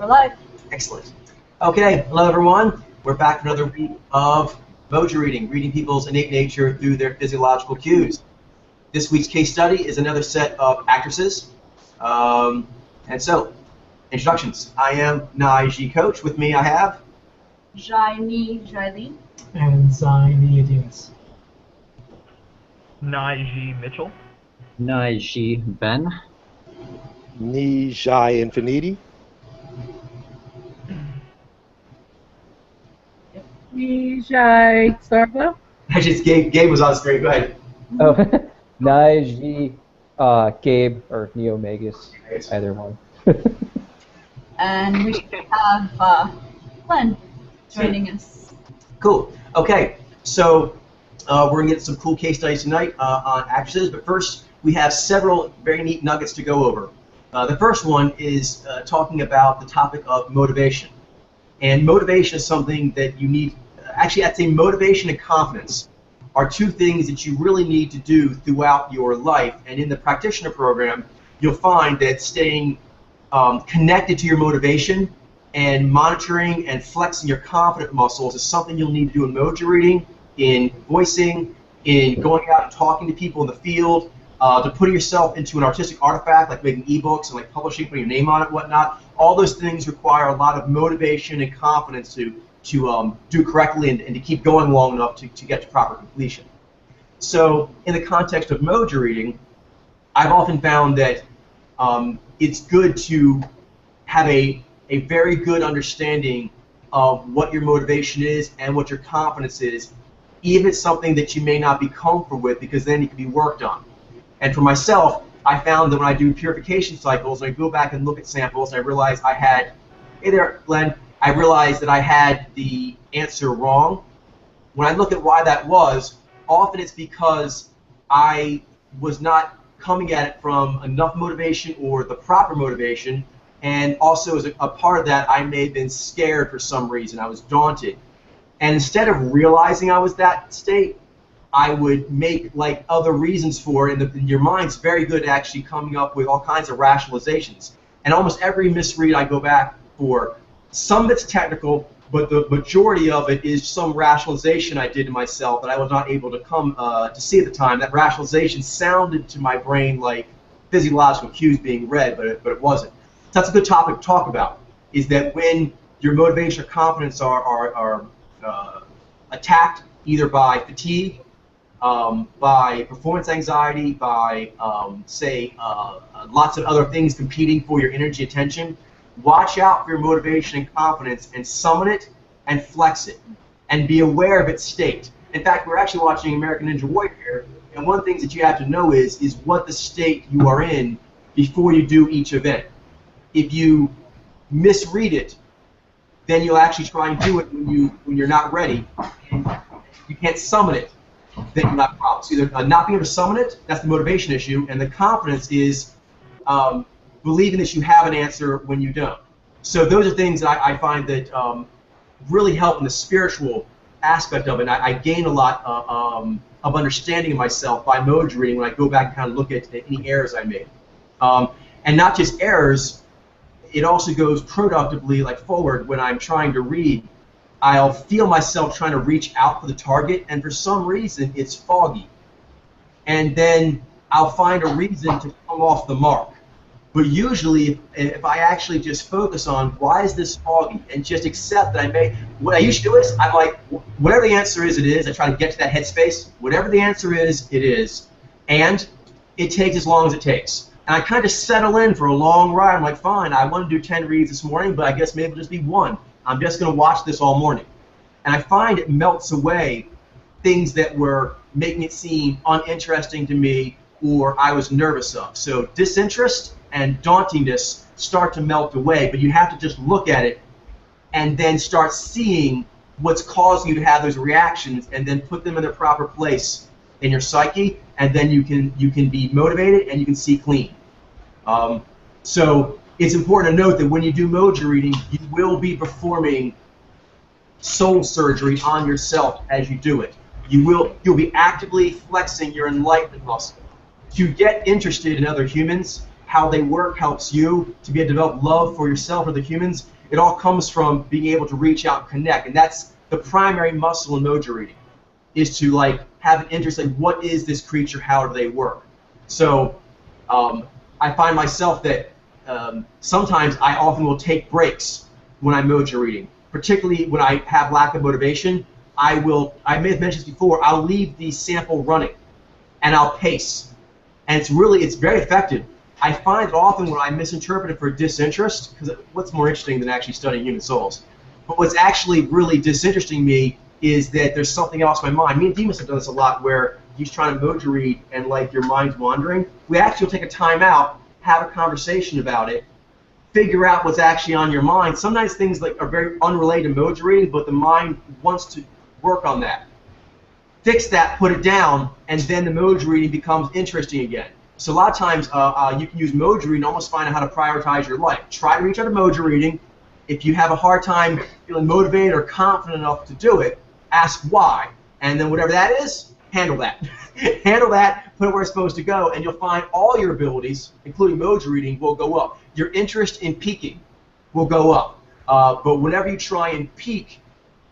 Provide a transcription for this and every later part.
We're live. Excellent. Okay, hello everyone. We're back for another week of mojo reading people's innate nature through their physiological cues. This week's case study is another set of actresses. And so, introductions. I am Naiji Coach. With me I have Jaini Jaili. And Zaini Adinas. Naiji Mitchell. Naiji Ben. Nijai Infiniti. Nijai Sarva. Actually, Gabe was on the screen. Go ahead. Oh, Naiji, Gabe, or Neo Magus, either one. And we have Glenn joining us. Cool. Okay, so we're going to get some cool case studies tonight on actresses, but first we have several very neat nuggets to go over. The first one is talking about the topic of motivation. And motivation is something that you need, actually I'd say motivation and confidence are two things that you really need to do throughout your life. And in the practitioner program, you'll find that staying connected to your motivation and monitoring and flexing your confident muscles is something you'll need to do in mojo reading, in voicing, in going out and talking to people in the field, to putting yourself into an artistic artifact like making ebooks and like publishing, putting your name on it, whatnot. All those things require a lot of motivation and confidence to do correctly and to keep going long enough to get to proper completion. So in the context of mojo reading, I've often found that it's good to have a very good understanding of what your motivation is and what your confidence is, even if it's something that you may not be comfortable with, because then it can be worked on. And for myself, I found that when I do purification cycles, and I go back and look at samples, and I realize I had, hey there, Glenn, I realized that I had the answer wrong. When I look at why that was, often it's because I was not coming at it from enough motivation or the proper motivation, and also as a part of that, I may have been scared for some reason. I was daunted. And instead of realizing I was that state, I would make like other reasons for it, and your mind's very good at actually coming up with all kinds of rationalizations. And almost every misread I go back for, some of it's technical, but the majority of it is some rationalization I did to myself that I was not able to come to see at the time. That rationalization sounded to my brain like physiological cues being read, but it wasn't. So that's a good topic to talk about, is that when your motivation or confidence are attacked either by fatigue, by performance anxiety, by, say, lots of other things competing for your energy attention, watch out for your motivation and confidence and summon it and flex it and be aware of its state. In fact, we're actually watching American Ninja Warrior here, and one of the things that you have to know is what the state you are in before you do each event. If you misread it, then you'll actually try and do it when you're not ready, and you can't summon it. Then you're not problem. So either not being able to summon it, that's the motivation issue, and the confidence is believing that you have an answer when you don't. So those are things that I find that really help in the spiritual aspect of it. And I gain a lot of understanding of myself by mojo reading when I go back and kind of look at any errors I made. And not just errors, it also goes productively, like forward, when I'm trying to read. I'll feel myself trying to reach out for the target, and for some reason it's foggy. And then I'll find a reason to come off the mark. But usually, if I actually just focus on why is this foggy and just accept that what I usually do is I'm like, whatever the answer is, it is. I try to get to that headspace. Whatever the answer is, it is. And it takes as long as it takes. And I kind of settle in for a long ride. I'm like, fine, I want to do 10 reads this morning, but I guess maybe it'll just be one. I'm just going to watch this all morning. And I find it melts away things that were making it seem uninteresting to me or I was nervous of. So disinterest and dauntingness start to melt away, but you have to just look at it and then start seeing what's causing you to have those reactions and then put them in their proper place in your psyche, and then you can be motivated and you can see clean. So it's important to note that when you do mojo reading, you will be performing soul surgery on yourself as you do it. You'll be actively flexing your enlightenment muscle. To get interested in other humans, how they work helps you to be able to develop love for yourself or the humans. It all comes from being able to reach out and connect, and that's the primary muscle in mojo reading, is to like have an interest in what is this creature, how do they work. So I find myself that sometimes I often will take breaks when I'm mojo reading, particularly when I have lack of motivation. I may have mentioned this before, I'll leave the sample running and I'll pace. And it's very effective. I find that often when I misinterpret it for disinterest, because what's more interesting than actually studying human souls? But what's actually really disinteresting me is that there's something else in my mind. Me and Demas have done this a lot where he's trying to mojo read and like your mind's wandering. We actually will take a time out, have a conversation about it, figure out what's actually on your mind. Sometimes things like are very unrelated to mojo reading, but the mind wants to work on that. Fix that, put it down, and then the mojo reading becomes interesting again. So a lot of times you can use mojo reading to almost find out how to prioritize your life. Try to reach out to mojo reading. If you have a hard time feeling motivated or confident enough to do it, ask why. And then whatever that is, handle that. Handle that, put it where it's supposed to go, and you'll find all your abilities, including mojo reading, will go up. Your interest in peaking will go up. But whenever you try and peak,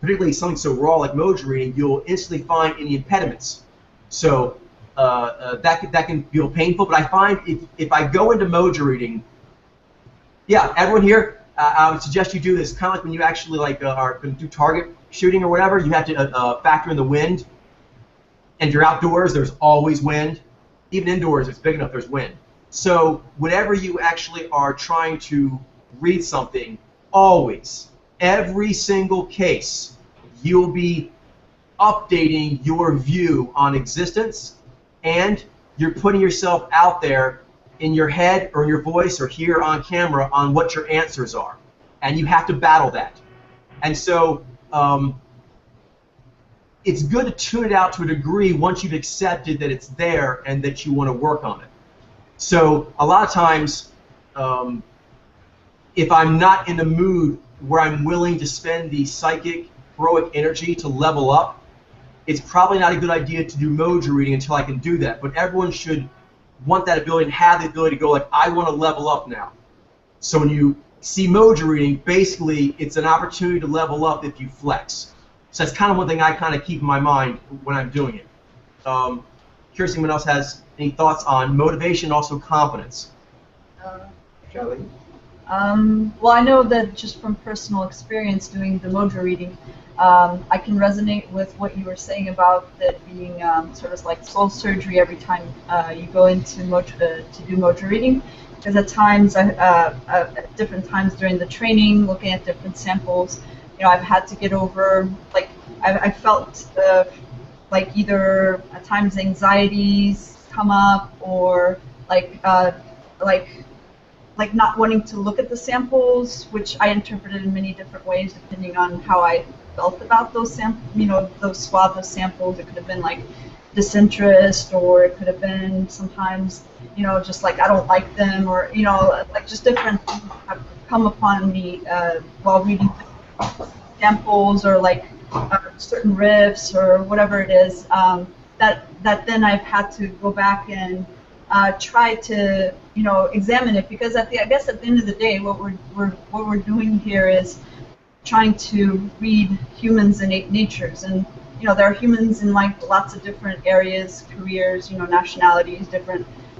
particularly something so raw like mojo reading, you'll instantly find any impediments. So that can feel painful, but I find if I go into mojo reading, yeah, everyone here, I would suggest you do this. Kind of like when you actually like are going to do target shooting or whatever, you have to factor in the wind. And if you're outdoors, there's always wind. Even indoors, it's big enough, there's wind. So whenever you actually are trying to read something, always, every single case, you'll be updating your view on existence, and you're putting yourself out there in your head or in your voice or here on camera on what your answers are. And you have to battle that. And so it's good to tune it out to a degree once you've accepted that it's there and that you want to work on it. So a lot of times, if I'm not in the mood where I'm willing to spend the psychic, heroic energy to level up, it's probably not a good idea to do mojo reading until I can do that. But everyone should want that ability and have the ability to go like, I want to level up now. So when you see mojo reading, basically it's an opportunity to level up if you flex. So that's kind of one thing I kind of keep in my mind when I'm doing it. Curious if anyone else has any thoughts on motivation and also confidence. Shelley? Well, I know that just from personal experience doing the mojo reading, I can resonate with what you were saying about that being sort of like soul surgery every time you go into to do mojo reading. Because at times, at different times during the training, looking at different samples, you know, I've had to get over, like, I felt like either at times anxieties come up or like not wanting to look at the samples, which I interpreted in many different ways depending on how I felt about those samples, you know, those swaths of samples. It could have been like disinterest, or it could have been sometimes, you know, just like I don't like them, or, you know, like just different things have come upon me while reading samples, or like certain riffs or whatever it is, that then I've had to go back and try to, you know, examine it, because I guess at the end of the day, what we're doing here is trying to read humans' innate natures, and you know, there are humans in like lots of different areas, careers, you know, nationalities,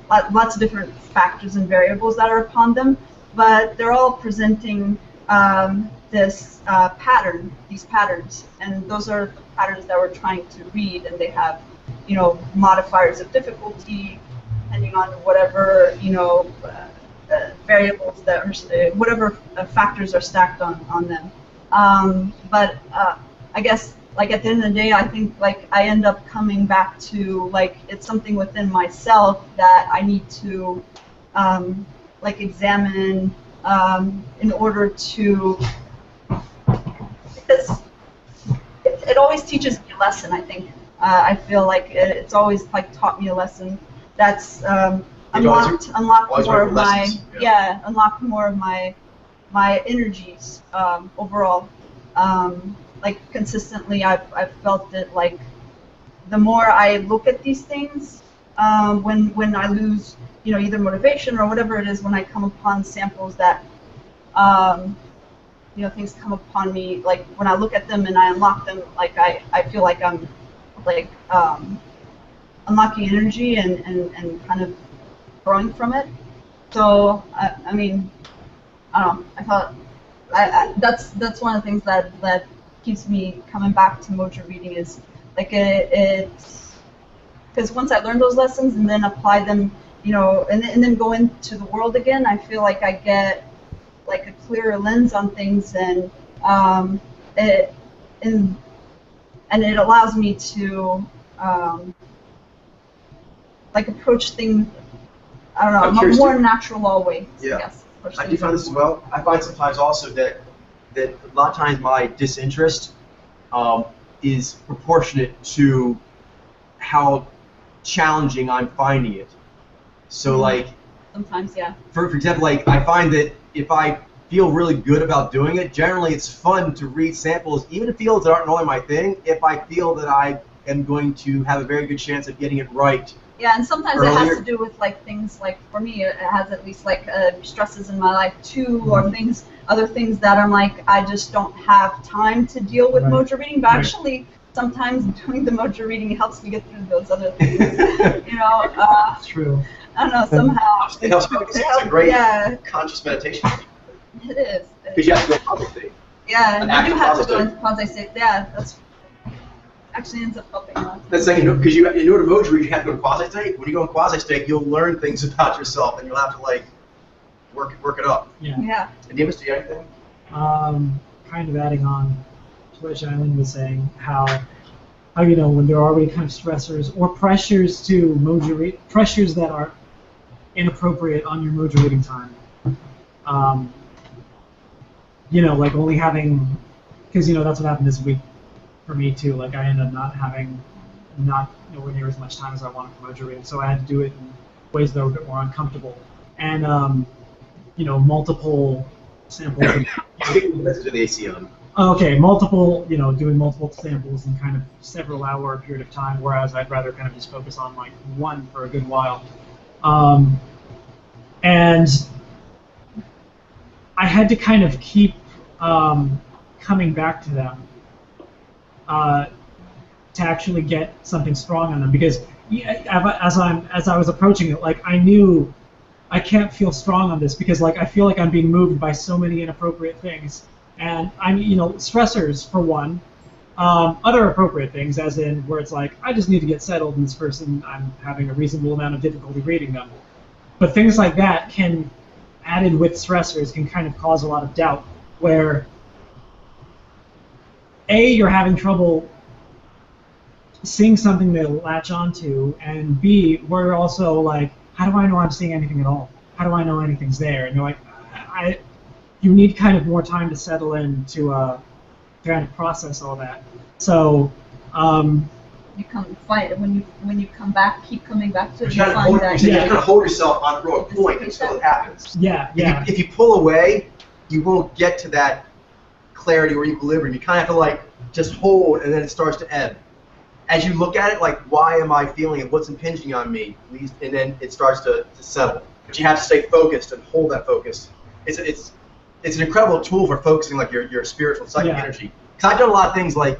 lots of different factors and variables that are upon them, but they're all presenting this pattern, these patterns, and those are the patterns that we're trying to read, and they have, you know, modifiers of difficulty depending on whatever, you know, variables that are, whatever factors are stacked on them. But I guess, like, at the end of the day, I think, like, I end up coming back to, like, it's something within myself that I need to, like, examine in order to, because it always teaches me a lesson, I think. I feel like it's always, like, taught me a lesson that's unlocked more of my, unlocked more of my energies overall. Like, consistently, I've felt that, like, the more I look at these things, when I lose, either motivation or whatever it is, when I come upon samples that, things come upon me, like when I look at them and I unlock them, like I feel like I'm like unlocking energy and kind of growing from it. So I mean, I don't know. I thought that's one of the things that keeps me coming back to mojo reading is like it's because once I learn those lessons and then apply them, and then go into the world again, I feel like I get like a clearer lens on things, and it allows me to like approach things, I don't know, a more natural way. Yeah. I guess. I do find this as well. I find sometimes also that a lot of times my disinterest is proportionate to how challenging I'm finding it. So like sometimes, yeah. For example, like I find that if I feel really good about doing it, generally it's fun to read samples, even in fields that aren't normally my thing, if I feel that I am going to have a very good chance of getting it right. Yeah, and sometimes earlier. It has to do with like things like, for me, it has at least like stresses in my life too, or other things that I'm like, I just don't have time to deal with mojo reading, but actually sometimes doing the mojo reading helps me get through those other things. It's true. I don't know, somehow. It helps focus. It's a great conscious meditation. It is. Because you have to go quasi state. Yeah, you do have to go into quasi state. Yeah, that's actually ends up helping a lot. That's saying, because in order to mojo read, you have to go in quasi state. When you go in quasi state, you'll learn things about yourself, and you'll have to like work it up. Yeah. And Dimas, do you have anything? Kind of adding on to what Shailene was saying, how when there are already kind of stressors or pressures to mojo read, pressures that are inappropriate on your mojo reading time. Like only having, because that's what happened this week for me too. Like I ended up not nowhere near as much time as I wanted for mojo reading, so I had to do it in ways that were a bit more uncomfortable. And multiple samples. Let's do the AC on. Okay, doing multiple samples in kind of several hour period of time, whereas I'd rather kind of just focus on like one for a good while. And I had to kind of keep coming back to them to actually get something strong on them, because as I was approaching it, like I knew I can't feel strong on this because like I feel like I'm being moved by so many inappropriate things, and I'm stressors for one, other appropriate things as in where it's like I just need to get settled in this person, I'm having a reasonable amount of difficulty reading them, but things like that can, added with stressors, can kind of cause a lot of doubt where A, you're having trouble seeing something to latch onto, and B, we're also like, how do I know I'm seeing anything at all? How do I know anything's there? And you're like, you need kind of more time to settle in to kind of process all that. So you find it when you come back, keep coming back to it. You kind of hold yourself on a point until it happens. Yeah. If you pull away, you won't get to that clarity or equilibrium. You kind of have to like just hold, and then it starts to ebb. As you look at it, like, why am I feeling it? What's impinging on me? And then it starts to settle. But you have to stay focused and hold that focus. It's an incredible tool for focusing like your spiritual psychic energy. Because I've done a lot of things like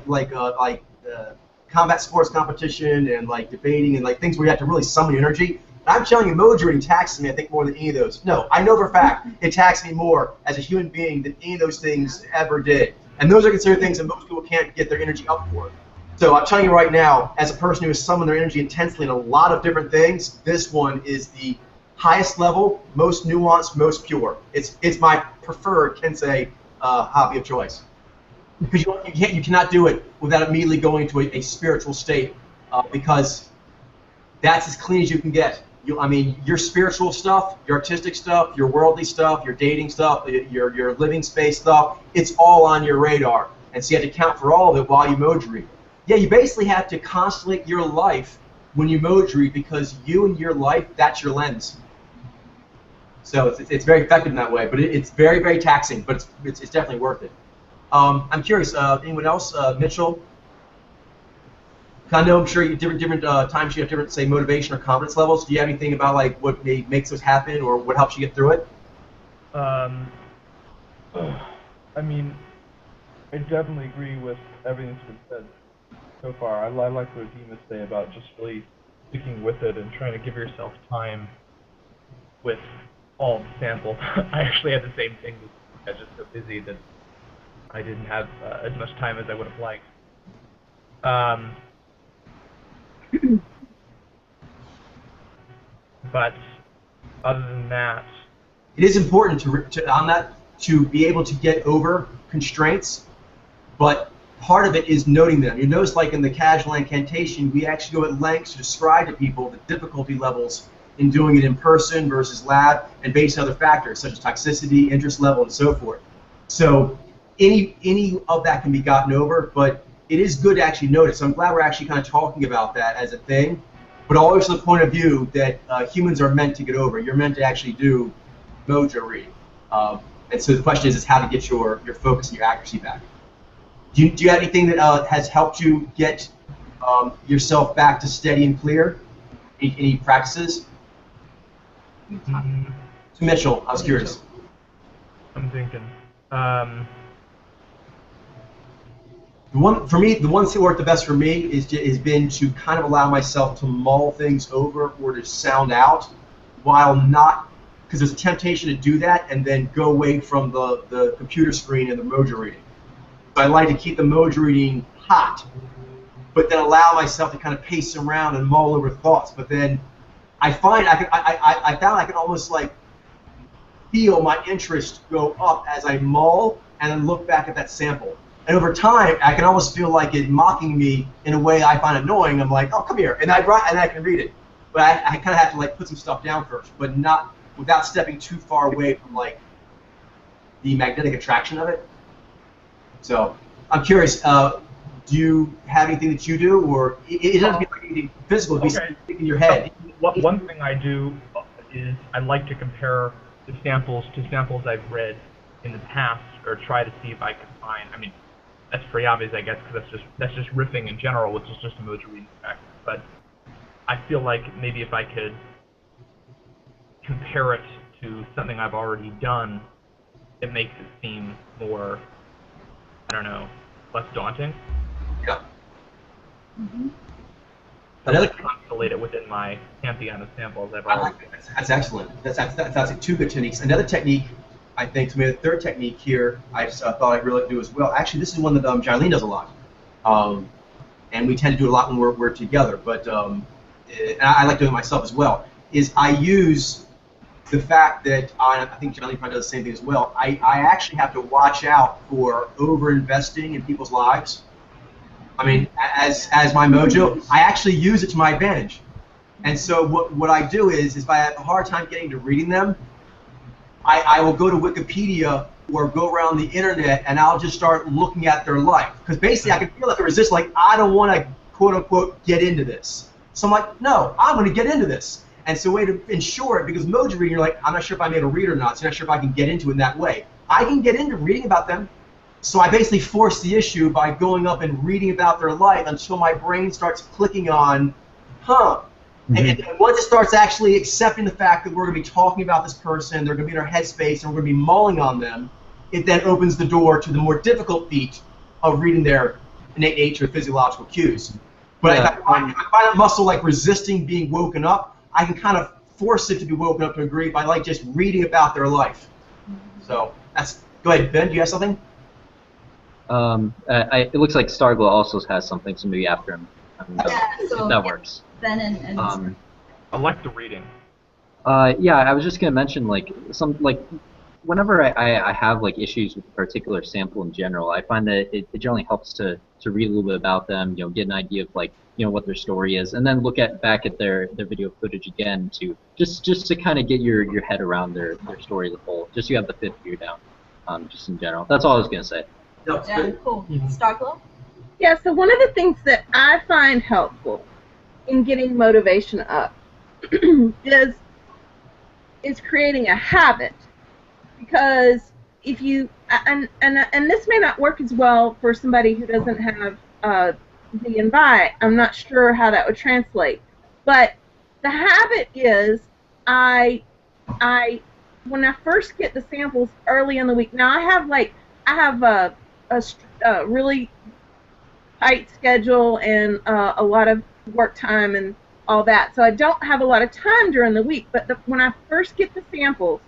combat sports competition and like debating and like things where you have to really summon your energy. And I'm telling you, mojo reading taxes me, I think, more than any of those. No, I know for a fact it taxed me more as a human being than any of those things ever did. And those are considered things that most people can't get their energy up for. So I'm telling you right now, as a person who has summoned their energy intensely in a lot of different things, this one is the highest level, most nuanced, most pure. It's my preferred Kensei hobby of choice. Because you cannot do it without immediately going to a spiritual state, because that's as clean as you can get. Your spiritual stuff, your artistic stuff, your worldly stuff, your dating stuff, your living space stuff, it's all on your radar. And so you have to account for all of it while you mojo read. Yeah, you basically have to constellate your life when you mojo read, because you and your life, that's your lens. So it's very effective in that way, but it's very, very taxing, but it's definitely worth it. I'm curious, anyone else? Mitchell? I know I'm sure you different times you have different, say, motivation or confidence levels. Do you have anything about like what makes those happen or what helps you get through it? I mean, I definitely agree with everything that's been said so far. I like what Demas say about just really sticking with it and trying to give yourself time with all the samples. I actually had the same thing. I was just so busy that I didn't have as much time as I would have liked. But other than that, it is important to be able to get over constraints, but part of it is noting them. You notice, like in the casual incantation, we actually go at lengths to describe to people the difficulty levels in doing it in person versus lab, and based on other factors such as toxicity, interest level, and so forth. So any of that can be gotten over, but it is good to actually notice. So I'm glad we're actually kind of talking about that as a thing, but always from the point of view that humans are meant to get over. You're meant to actually do mojo reading. And so the question is how to get your focus and your accuracy back. Do you have anything that has helped you get yourself back to steady and clear? Any practices? To Mitchell, I was curious. I'm thinking. The ones that work the best for me has been to kind of allow myself to mull things over or to sound out, while not, because there's a temptation to do that and then go away from the computer screen and the mojo reading. So I like to keep the mojo reading hot, but then allow myself to kind of pace around and mull over thoughts. But then I found I can almost like feel my interest go up as I mull and then look back at that sample. And over time, I can almost feel like it mocking me in a way I find annoying. I'm like, oh, come here, and I can read it. But I kind of have to like put some stuff down first, but not without stepping too far away from like the magnetic attraction of it. So I'm curious, do you have anything that you do, or it doesn't be like anything physical, it be something in your head? One thing I do is I like to compare the samples to samples I've read in the past, or try to see if I can find. I mean, that's pretty obvious, I guess, because that's just riffing in general, which is just a mojo reading effect. But I feel like maybe if I could compare it to something I've already done, it makes it seem more, I don't know, less daunting. Yeah. Mm-hmm. Another constellate it within my pantheon of samples I've already. That's excellent. That's two good techniques. Another technique, I think, to me, the third technique here, I just thought I'd really do as well. Actually, this is one that Jarlene does a lot, and we tend to do it a lot when we're together. But and I like doing it myself as well. Is I use the fact that I think Jarlene probably does the same thing as well. I actually have to watch out for over-investing in people's lives. I mean, as my mojo, I actually use it to my advantage. And so what I do is if I have a hard time getting to reading them, I will go to Wikipedia or go around the internet and I'll just start looking at their life. Because basically I can feel like a resistance, like I don't want to, quote unquote, get into this. So I'm like, no, I'm going to get into this. And so a way to ensure it, because mojo reading, you're like, I'm not sure if I'm able to read or not, so I'm not sure if I can get into it in that way. I can get into reading about them. So I basically force the issue by going up and reading about their life until my brain starts clicking on, huh. Mm-hmm. And once it starts actually accepting the fact that we're going to be talking about this person, they're going to be in our headspace, and we're going to be mulling on them, it then opens the door to the more difficult feat of reading their innate nature, physiological cues. But if I find a muscle like resisting being woken up, I can kind of force it to be woken up to a degree by like just reading about their life. So that's, go ahead, Ben, do you have something? It looks like Starglow also has something, so maybe after him. So if that works. Ben and I like the reading. Yeah, I was just gonna mention whenever I have like issues with a particular sample in general, I find that it generally helps to read a little bit about them, get an idea of like what their story is, and then look back at their video footage again to just to kind of get your head around their story as a whole, just so you have the fifth view down, just in general. That's all I was gonna say. Yeah, cool. Starglow? Yeah, so one of the things that I find helpful in getting motivation up is creating a habit. Because if you, and this may not work as well for somebody who doesn't have the invite, I'm not sure how that would translate. But the habit is I when I first get the samples early in the week. Now I have a really tight schedule and a lot of work time and all that, so I don't have a lot of time during the week. But when I first get the samples,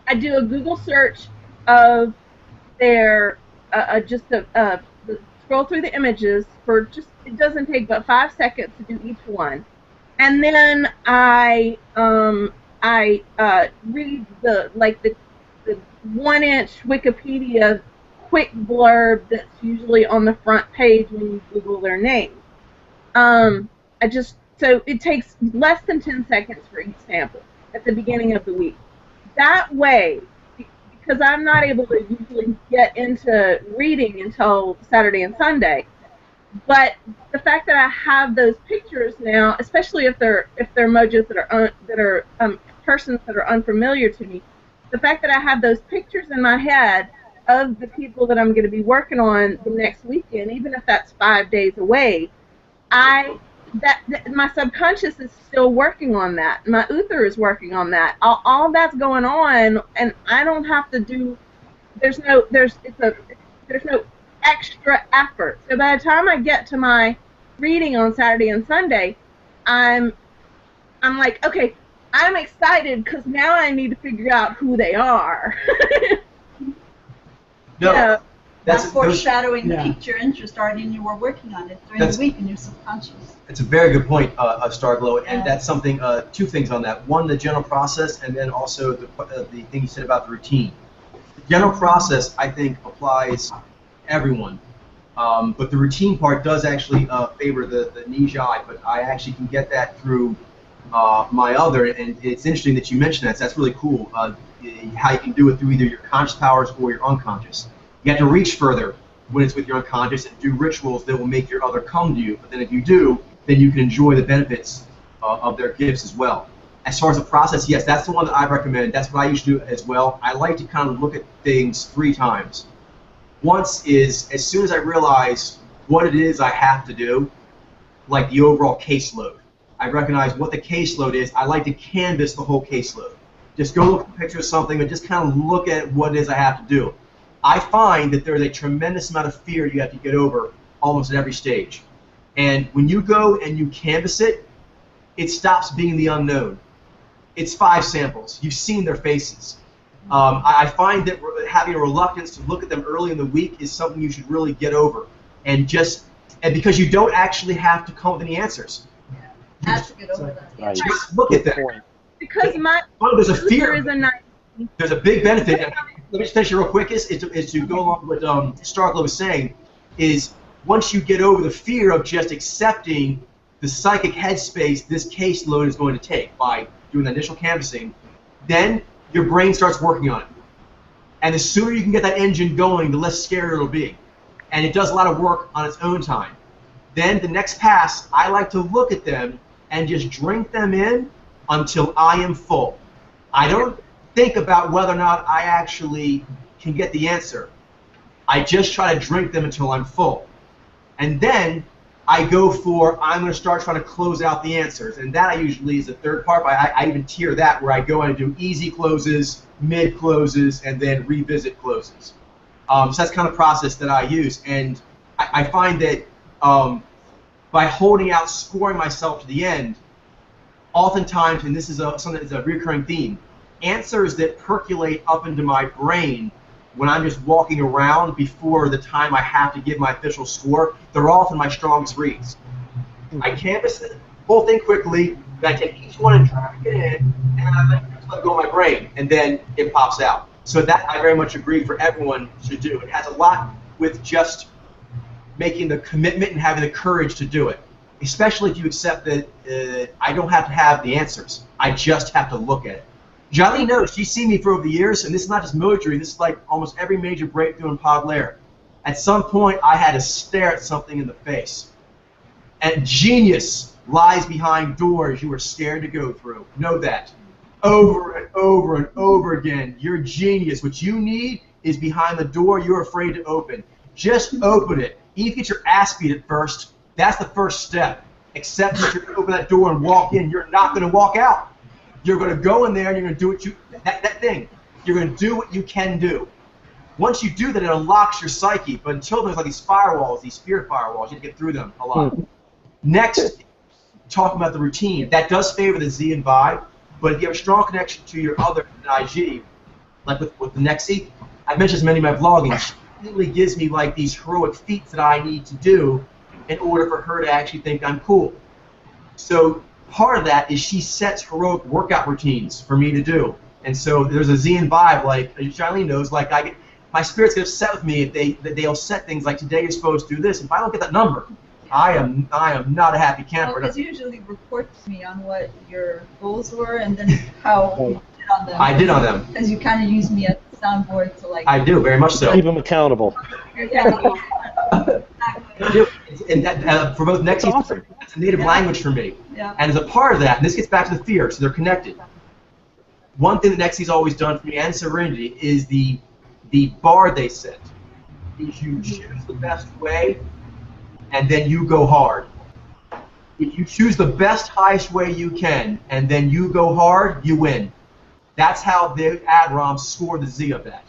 I do a Google search of their scroll through the images for just, it doesn't take but 5 seconds to do each one, and then I read the 1-inch Wikipedia quick blurb that's usually on the front page when you Google their name. So it takes less than 10 seconds for each sample at the beginning of the week. That way, because I'm not able to usually get into reading until Saturday and Sunday, but the fact that I have those pictures now, especially if they're mojos that are persons that are unfamiliar to me, the fact that I have those pictures in my head of the people that I'm going to be working on the next weekend, even if that's 5 days away, my subconscious is still working on that. My ether is working on that. All that's going on, and I don't have to do. There's no extra effort. So by the time I get to my reading on Saturday and Sunday, I'm like, okay, I'm excited because now I need to figure out who they are. No, Yeah. That's foreshadowing Yeah. that piqued your interest already, and you were working on it during the week in your subconscious. It's a very good point, Starglow, and Yeah. that's something. Two things on that: one, the general process, and then also the thing you said about the routine. The general process, I think, applies to everyone, but the routine part does actually favor the niche eye. But I actually can get that through my other, and it's interesting that you mentioned that. So that's really cool. How you can do it through either your conscious powers or your unconscious. You have to reach further when it's with your unconscious and do rituals that will make your other come to you. But then if you do, then you can enjoy the benefits of their gifts as well. As far as the process, yes, that's the one that I recommend. That's what I usually do as well. I like to kind of look at things 3 times. Once is as soon as I realize what it is I have to do, like the overall caseload. I recognize what the caseload is. I like to canvas the whole caseload. Just go look at a picture of something and just kind of look at what it is I have to do. I find that there's a tremendous amount of fear you have to get over almost at every stage. And when you go and you canvas it, it stops being the unknown. It's 5 samples. You've seen their faces. I find that having a reluctance to look at them early in the week is something you should really get over. And because you don't actually have to come up with any answers. That's to get over that. Right. Just look at them. Because my There's a fear. is a nice. There's a big benefit. Let me just finish it real quick. Is to go along with what Starglow was saying, is once you get over the fear of just accepting the psychic headspace this caseload is going to take by doing the initial canvassing, then your brain starts working on it. And the sooner you can get that engine going, the less scary it'll be. And it does a lot of work on its own time. Then the next pass, I like to look at them and just drink them in until I am full. I don't think about whether or not I actually can get the answer. I just try to drink them until I'm full. And then I go for, I'm going to start trying to close out the answers. And that usually is the third part. I even tier that where I go and do easy closes, mid closes, and then revisit closes. So that's kind of process that I use. And I find that by holding out, scoring myself to the end, oftentimes, and this is something that's a recurring theme, answers that percolate up into my brain when I'm just walking around before the time I have to give my official score, they're often my strongest reads. I canvas the whole thing quickly, then I take each one and try to get in, and I let go of my brain, and then it pops out. So that I very much agree for everyone to do. It has a lot with just making the commitment and having the courage to do it, especially if you accept that I don't have to have the answers. I just have to look at it. Johnny knows, she's seen me for over the years, and this is not just Mojory, this is like almost every major breakthrough in Pod Lair. At some point, I had to stare at something in the face. And genius lies behind doors you are scared to go through. Know that. Over and over and over again, you're genius. What you need is behind the door you're afraid to open. Just open it. You need to get your ass beat at first. That's the first step. Accept that you're going to open that door and walk in. You're not going to walk out. You're going to go in there and you're going to do what that thing. You're going to do what you can do. Once you do that, it unlocks your psyche. But until there's like these firewalls, these fear firewalls, you have to get through them a lot. Next, talking about the routine. That does favor the Z and vibe. But if you have a strong connection to your other IG, like with the Nexie, I've mentioned this in many of my vlogging, she really gives me like these heroic feats that I need to do in order for her to actually think I'm cool. So part of that is she sets heroic workout routines for me to do. And so there's a Z and vibe, like Charlene knows, like my spirits get upset with me if they'll set things like today you're supposed to do this. If I don't get that number, I am not a happy camper. Because you usually report to me on what your goals were and then how you did on them. I did on them. Because you kind of use me as a soundboard to like. I do, very much so. Keep them accountable. Yeah. I do. And that, for both Nexies, awesome. That's a native language for me. Yeah. And as a part of that, and this gets back to the fear, so they're connected. One thing that Nexie's always done for me, and Serenity, is the bar they set. Is you choose the best way, and then you go hard. If you choose the best, highest way you can, and then you go hard, you win. That's how the AdRoms score the Z of that.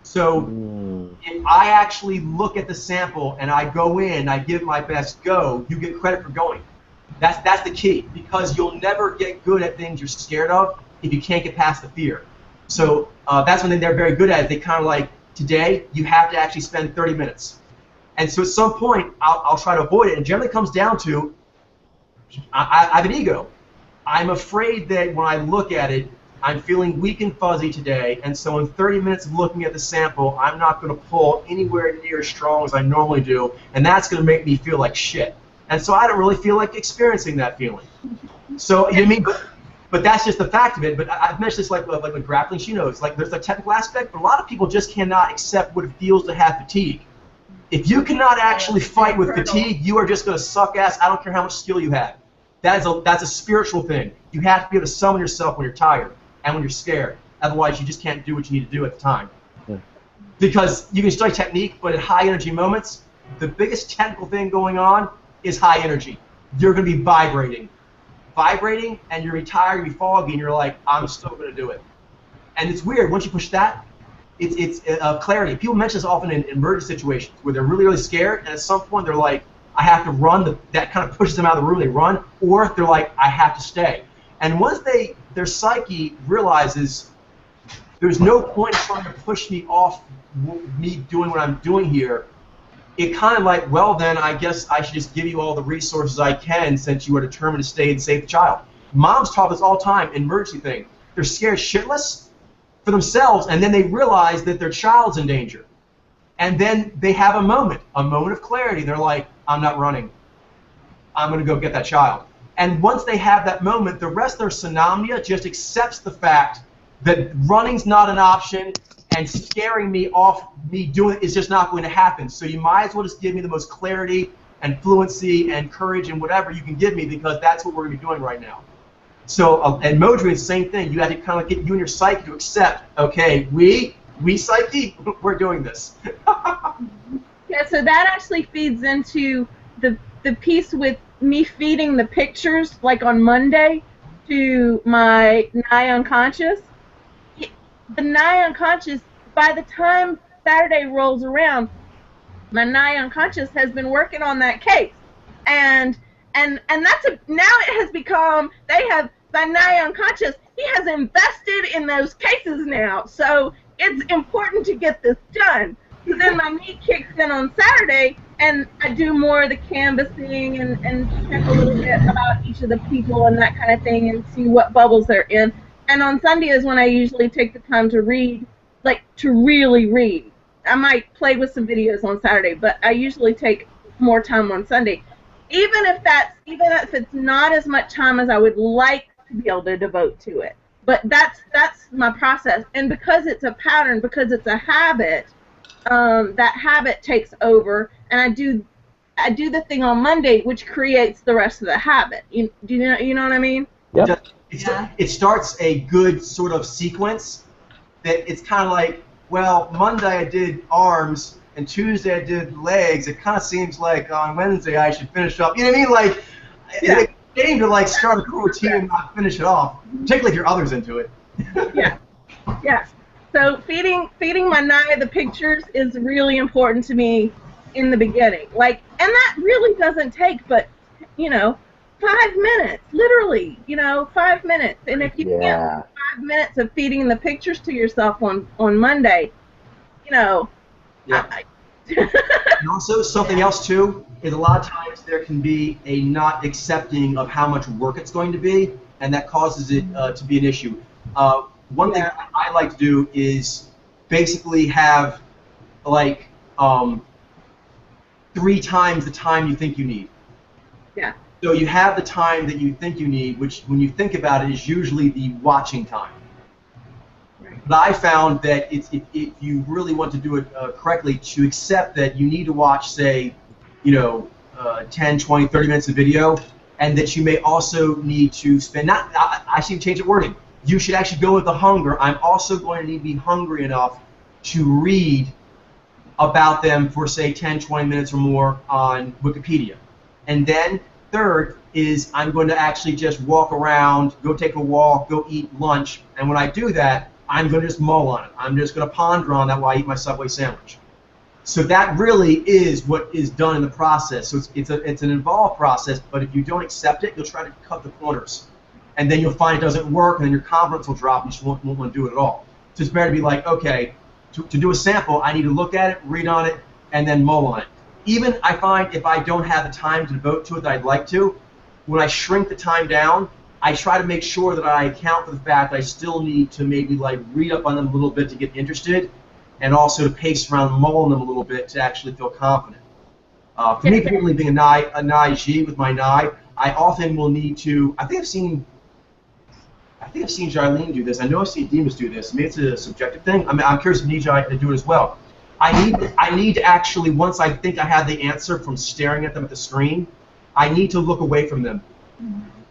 So if I actually look at the sample and I go in, I give my best go, you get credit for going. That's the key, because you'll never get good at things you're scared of if you can't get past the fear. So that's one thing they're very good at. Is they kind of like, today, you have to actually spend 30 minutes. And so at some point, I'll try to avoid it. And generally comes down to, I have an ego. I'm afraid that when I look at it, I'm feeling weak and fuzzy today, and so in 30 minutes of looking at the sample, I'm not going to pull anywhere near as strong as I normally do, and that's going to make me feel like shit. And so I don't really feel like experiencing that feeling. So, you know what I mean? But that's just the fact of it. But I've mentioned this like with grappling, she knows. Like there's a technical aspect, but a lot of people just cannot accept what it feels to have fatigue. If you cannot actually fight with fatigue, you are just going to suck ass. I don't care how much skill you have. That's a spiritual thing. You have to be able to summon yourself when you're tired and when you're scared. Otherwise, you just can't do what you need to do at the time. Yeah. Because you can study technique, but at high energy moments, the biggest technical thing going on is high energy. You're going to be vibrating. Vibrating, and you're tired, you're foggy, and you're like, I'm still going to do it. And it's weird. Once you push that, it's clarity. People mention this often in emergency situations where they're really, really scared, and at some point they're like, I have to run. That kind of pushes them out of the room. They run, or they're like, I have to stay. And once their psyche realizes there's no point in trying to push me off me doing what I'm doing here, it kind of like, well, then I guess I should just give you all the resources I can since you are determined to stay and save the child. Moms talk this all the time in emergency thing. They're scared shitless for themselves, and then they realize that their child's in danger. And then they have a moment of clarity. They're like, I'm not running. I'm going to go get that child. And once they have that moment, the rest of their synamnia just accepts the fact that running's not an option and scaring me off me doing it is just not going to happen. So you might as well just give me the most clarity and fluency and courage and whatever you can give me, because that's what we're going to be doing right now. So, and Modri is the same thing. You have to kind of get you and your psyche to accept, okay, we psyche, we're doing this. Yeah, so that actually feeds into the piece with me feeding the pictures, like on Monday, to my nigh unconscious. The nigh unconscious, by the time Saturday rolls around, my nigh unconscious has been working on that case, and that's now it has become, my nigh unconscious, he has invested in those cases now, so it's important to get this done. So then my knee kicks in on Saturday, and I do more of the canvassing and check a little bit about each of the people and that kind of thing, and see what bubbles they're in. And on Sunday is when I usually take the time to read, like to really read. I might play with some videos on Saturday, but I usually take more time on Sunday. Even if it's not as much time as I would like to be able to devote to it. But that's my process. And because it's a pattern, because it's a habit, that habit takes over, and I do the thing on Monday, which creates the rest of the habit. You know what I mean? Yep. It starts a good sort of sequence that it's kind of like, well, Monday I did arms, and Tuesday I did legs. It kind of seems like on Wednesday I should finish up. You know what I mean? Like, it's a game to like start a cool routine and not finish it off, particularly if your other's into it. Yeah. Yeah. So feeding my Naya the pictures is really important to me in the beginning. Like, and that really doesn't take but, 5 minutes, literally, 5 minutes. And if you can't do 5 minutes of feeding the pictures to yourself on Monday, Yeah. And also, something else, too, is a lot of times there can be a not accepting of how much work it's going to be, and that causes it to be an issue. One thing I like to do is basically have, like, 3 times the time you think you need. Yeah. So you have the time that you think you need, which, when you think about it, is usually the watching time. But I found that if you really want to do it correctly, to accept that you need to watch, say, 10, 20, 30 minutes of video, and that you may also need to spend, I should change the wording. You should actually go with the hunger. I'm also going to need to be hungry enough to read about them for, say, 10, 20 minutes or more on Wikipedia. And then, third is I'm going to actually just walk around, go take a walk, go eat lunch, and when I do that, I'm going to just mull on it. I'm just going to ponder on that while I eat my Subway sandwich. So that really is what is done in the process. So it's an involved process, but if you don't accept it, you'll try to cut the corners. And then you'll find it doesn't work, and then your confidence will drop, and you just won't want to do it at all. So it's better to be like, okay, to do a sample, I need to look at it, read on it, and then mull on it. Even I find if I don't have the time to devote to it that I'd like to, when I shrink the time down, I try to make sure that I account for the fact I still need to maybe like read up on them a little bit to get interested, and also to pace around mulling them a little bit to actually feel confident. For me, particularly being a Nai G with my Nai, I often will need to. I think I've seen Jarlene do this. I know I've seen Demas do this. Maybe it's a subjective thing. I'm curious if Nijai to do it as well. I need to actually, once I think I have the answer from staring at them at the screen, I need to look away from them.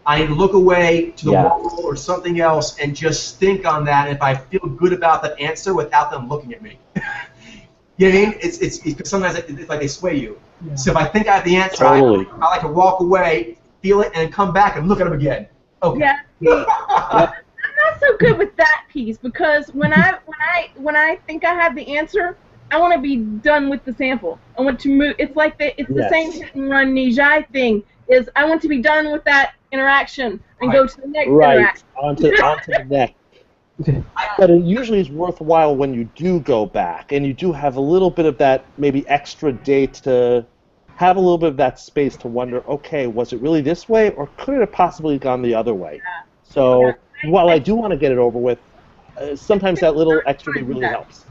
I need to look away to the wall or something else and just think on that. And if I feel good about that answer without them looking at me, you know what I mean? It's sometimes it's like they sway you. Yeah. So if I think I have the answer, totally. I like to walk away, feel it, and then come back and look at them again. Okay. Yeah. I'm not so good with that piece because when I think I have the answer, I want to be done with the sample. I want to move. It's like the same hit and run Nijai thing. Is I want to be done with that interaction and go to the next interaction. onto the next. But it usually is worthwhile when you do go back and you do have a little bit of that maybe extra day to have a little bit of that space to wonder, okay, was it really this way or could it have possibly gone the other way? Yeah. So while I do want to get it over with, sometimes that little extra day really helps.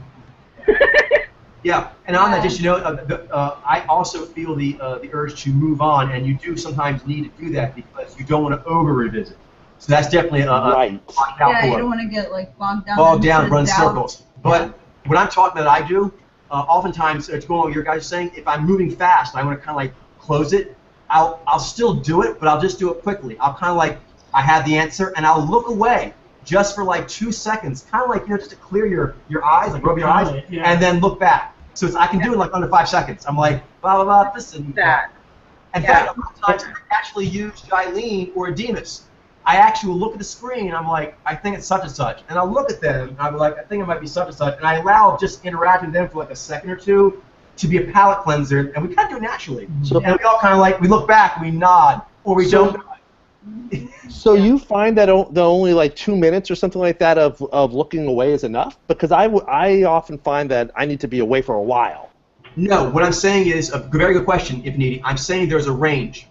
Yeah, and on that, just I also feel the urge to move on, and you do sometimes need to do that because you don't want to over-revisit. So that's definitely you don't want to get like bogged down. Run circles. But what I'm talking about, I do. Oftentimes, it's going on what your guys are saying. If I'm moving fast, and I want to kind of like close it. I'll still do it, but I'll just do it quickly. I'll kind of like I have the answer, and I'll look away just for like 2 seconds, kind of like just to clear your eyes, like rub your eyes, and then look back. So I can do it like under 5 seconds. I'm like, blah, blah, blah, this and that. In fact, a lot of times I actually use Jylene or Demas. I actually will look at the screen and I'm like, I think it's such and such. And I'll look at them and I'm like, I think it might be such and such. And I allow just interacting with them for like a second or two to be a palate cleanser. And we kind of do it naturally. So, and we all kind of like, we look back, we nod, or we don't nod. So you find that the only like 2 minutes or something like that of looking away is enough? Because I often find that I need to be away for a while. No, what I'm saying is a very good question, if needed. I'm saying there's a range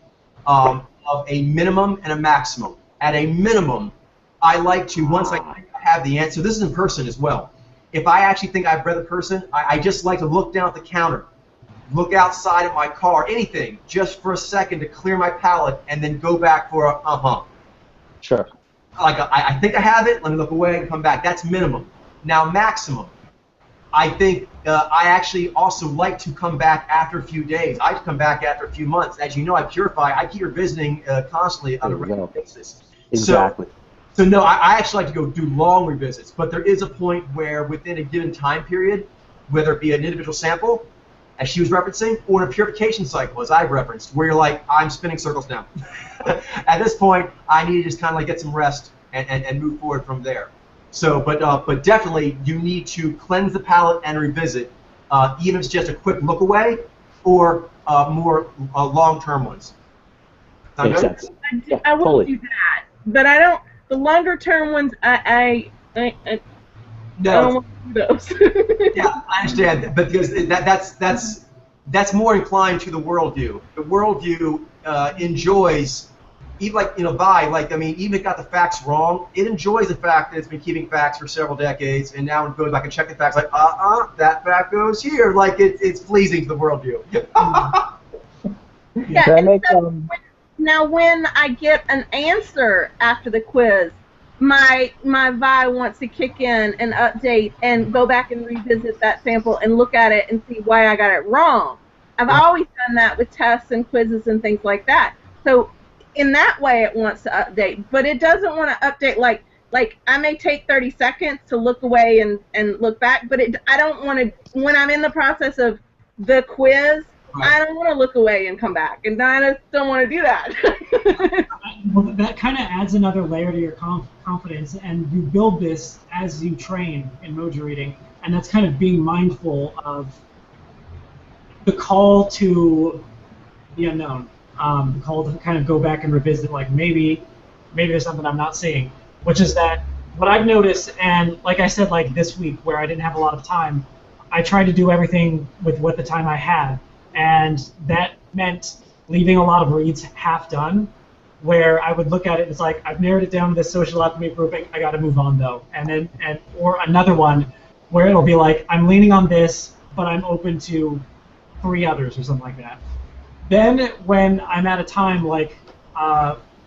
of a minimum and a maximum. At a minimum, I like to, once I think I have the answer, this is in person as well. If I actually think I've read the person, I just like to look down at the counter, look outside of my car, anything, just for a second to clear my palate, and then go back for a Sure. Like I think I have it. Let me look away and come back. That's minimum. Now maximum. I think I actually also like to come back after a few days. I come back after a few months. As you know, I purify. I keep revisiting constantly on a regular basis. Exactly. So no, I actually like to go do long revisits, but there is a point where within a given time period, whether it be an individual sample, as she was referencing, or in a purification cycle, as I've referenced, where you're like, I'm spinning circles now. At this point, I need to just kind of like get some rest and move forward from there. So, but definitely you need to cleanse the palate and revisit, even if it's just a quick look away or more long-term ones. Sound Makes good? sense. I will totally. do that, but I don't. The longer term ones, I don't No, want to do those. yeah, I understand that, but because that's more inclined to the worldview. The worldview enjoys, even like I mean, even if it got the facts wrong, it enjoys the fact that it's been keeping facts for several decades, and now it goes back and check the facts, like that fact goes here, like it's pleasing to the worldview. Yeah, That and makes so now when I get an answer after the quiz, my VI wants to kick in and update and go back and revisit that sample and look at it and see why I got it wrong. I've always done that with tests and quizzes and things like that. So in that way it wants to update, but it doesn't want to update like I may take 30 seconds to look away and look back, but I don't want to, when I'm in the process of the quiz, I don't want to look away and come back, and I just don't want to do that. Well, that kind of adds another layer to your confidence, and you build this as you train in Mojo reading, and that's kind of being mindful of the call to the unknown, the call to kind of go back and revisit, like maybe there's something I'm not seeing, which is that what I've noticed, and like I said, like this week where I didn't have a lot of time, I tried to do everything with what the time I had. And that meant leaving a lot of reads half done, where I would look at it, it's like, I've narrowed it down to this social alchemy grouping, I gotta move on though. Or another one where it'll be like, I'm leaning on this, but I'm open to 3 others or something like that. Then when I'm at a time like,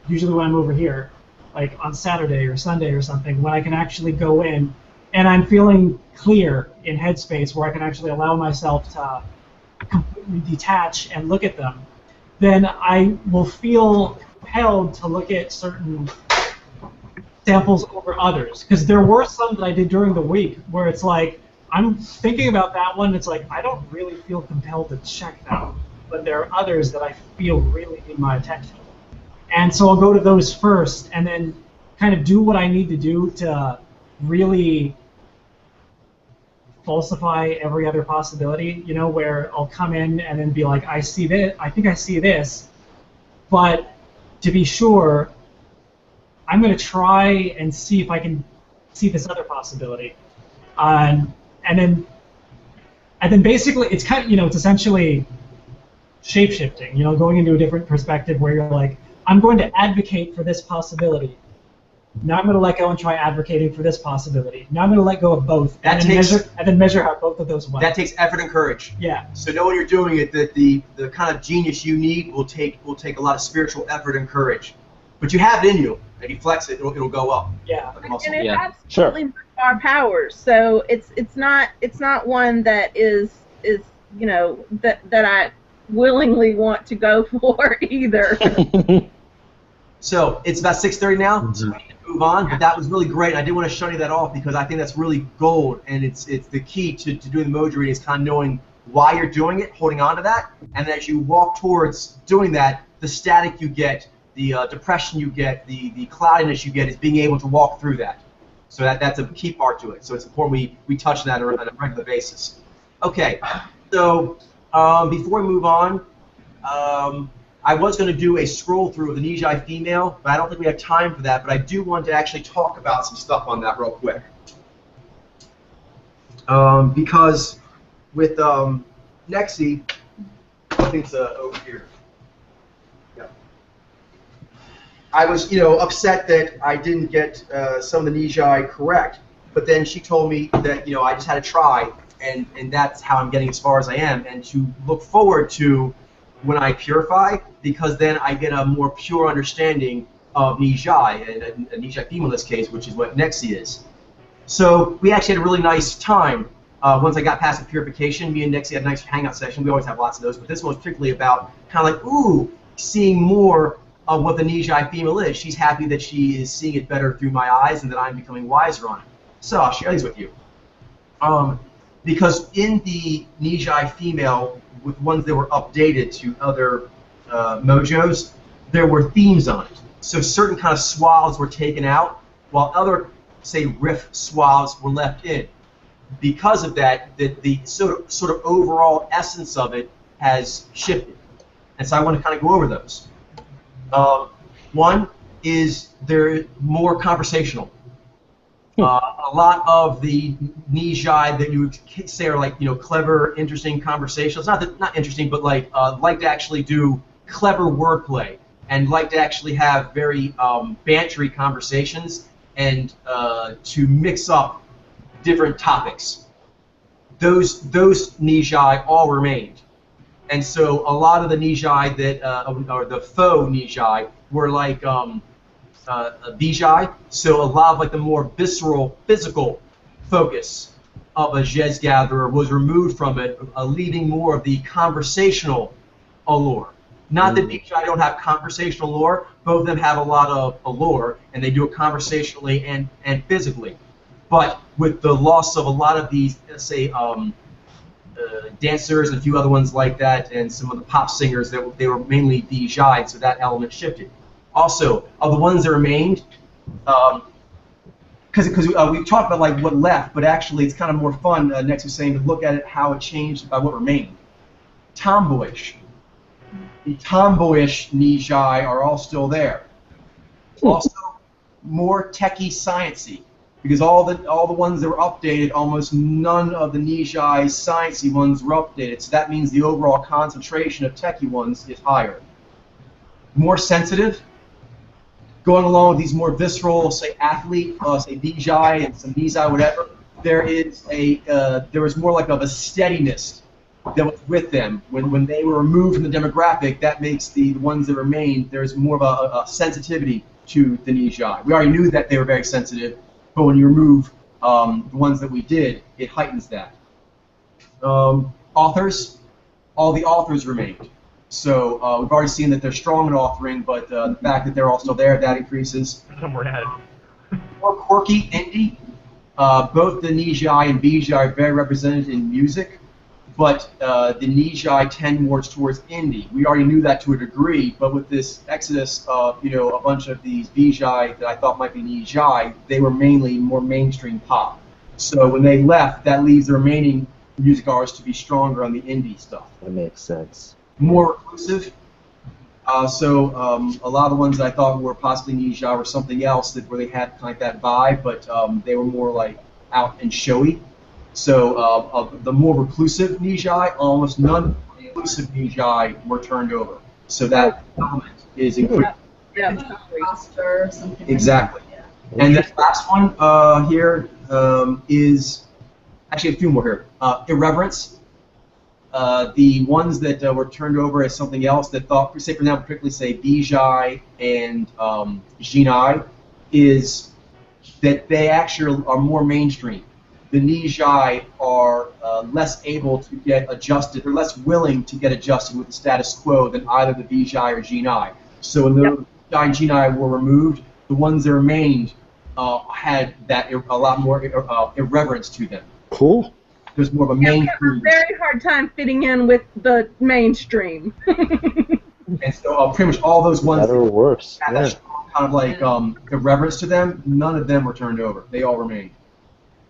usually when I'm over here, like on Saturday or Sunday or something, when I can actually go in and I'm feeling clear in headspace where I can actually allow myself to completely detach and look at them, then I will feel compelled to look at certain samples over others. Because there were some that I did during the week where it's like, I'm thinking about that one, it's like, I don't really feel compelled to check that one. But there are others that I feel really need my attention. And so I'll go to those first and then kind of do what I need to do to really falsify every other possibility, where I'll come in and then be like, I see this, I think I see this, but to be sure, I'm going to try and see if I can see this other possibility. And then basically, it's kind of, it's essentially shape-shifting, going into a different perspective where you're like, I'm going to advocate for this possibility. Now I'm going to let go and try advocating for this possibility. Now I'm going to let go of both, and then measure how both of those went. That takes effort and courage. Yeah. So know when you're doing it that the kind of genius you need will take a lot of spiritual effort and courage. But you have it in you. If you flex it, it'll go up. Yeah. And it absolutely our powers. So it's not one that is that I willingly want to go for either. So it's about 6:30 now. Mm-hmm. So we need to move on. But that was really great. I did want to shut that off because I think that's really gold, and it's the key to doing the Mojo reading is kind of knowing why you're doing it, holding on to that, and as you walk towards doing that, the static you get, the depression you get, the cloudiness you get is being able to walk through that. So that's a key part to it. So it's important we touch that on a regular basis. Okay. So before we move on. I was going to do a scroll through of the Nijai female, but I don't think we have time for that. But I do want to actually talk about some stuff on that real quick. Because with Nexi, I think it's over here. Yeah. I was, upset that I didn't get some of the Nijai correct. But then she told me that, I just had to try, and that's how I'm getting as far as I am, and to look forward to when I purify, because then I get a more pure understanding of Nijai, and a Nijai female in this case, which is what Nexi is. So we actually had a really nice time once I got past the purification. Me and Nexi had a nice hangout session. We always have lots of those, but this one was particularly about kind of like, seeing more of what the Nijai female is. She's happy that she is seeing it better through my eyes and that I'm becoming wiser on it. So I'll share these with you. Because in the Nijai female, with ones that were updated to other mojos, there were themes on it. So certain kind of swaths were taken out, while other, say, riff swaths were left in. Because of that, the sort of overall essence of it has shifted. And so I want to kind of go over those. One is they're more conversational. A lot of the Nijai that you would say are like, you know, clever, interesting conversations. Not interesting, but like to actually do clever wordplay and like to actually have very bantery conversations and to mix up different topics. Those Nijai all remained. And so a lot of the Nijai that, or the faux Nijai, were like Bijai. So a lot of like the more visceral, physical focus of a Jez gatherer was removed from it, leaving more of the conversational allure. Not that Bijai don't have conversational allure. Both of them have a lot of allure, and they do it conversationally and physically. But with the loss of a lot of these, let's say, dancers and a few other ones like that, and some of the pop singers, they were mainly Bijai, so that element shifted. Also, of the ones that remained, because we talked about like what left, but actually it's kind of more fun, next to saying, to look at it how it changed by what remained. Tomboyish. The tomboyish Nijai are all still there. Also, more techie sciencey. Because all the ones that were updated, almost none of the Nijai sciencey ones were updated. So that means the overall concentration of techie ones is higher. More sensitive, going along with these more visceral, say athlete, say Bijai and some Nizai, whatever. There was more like of a steadiness that was with them. When they were removed from the demographic, that makes the ones that remained, there's more of a sensitivity to the Nijai. We already knew that they were very sensitive. But when you remove the ones that we did, it heightens that. Authors, all the authors remained. So we've already seen that they're strong in authoring, but the fact that they're all still there, that increases. Somewhere ahead. More quirky, indie. Both the Nijai and Bijai are very represented in music, but the Nijai tend more towards indie. We already knew that to a degree, but with this exodus of a bunch of these Bijai that I thought might be Nijai, they were mainly more mainstream pop. So when they left, that leaves the remaining music artists to be stronger on the indie stuff. That makes sense. More reclusive. So a lot of the ones that I thought were possibly Nijai were something else where they had kind of that vibe, but they were more like out and showy. So of the more reclusive Nijai, almost none of the reclusive Nijai were turned over. So that element is included. Imposter, something Exactly. like that. And the last one here is actually a few more here. Irreverence. The ones that were turned over as something else that thought, say for example, particularly say Bijai and Jinai, is that they actually are more mainstream. The Nijai are less able to get adjusted, they're less willing to get adjusted with the status quo than either the Bijai or Jinai. So when the Bijai and Jinai were removed, the ones that remained had that a lot more irreverence to them. Cool. There's more of a We have mainstream. a very hard time fitting in with the mainstream. And so pretty much all those ones Better or worse. had that strong kind of like irreverence to them, none of them were turned over. They all remained.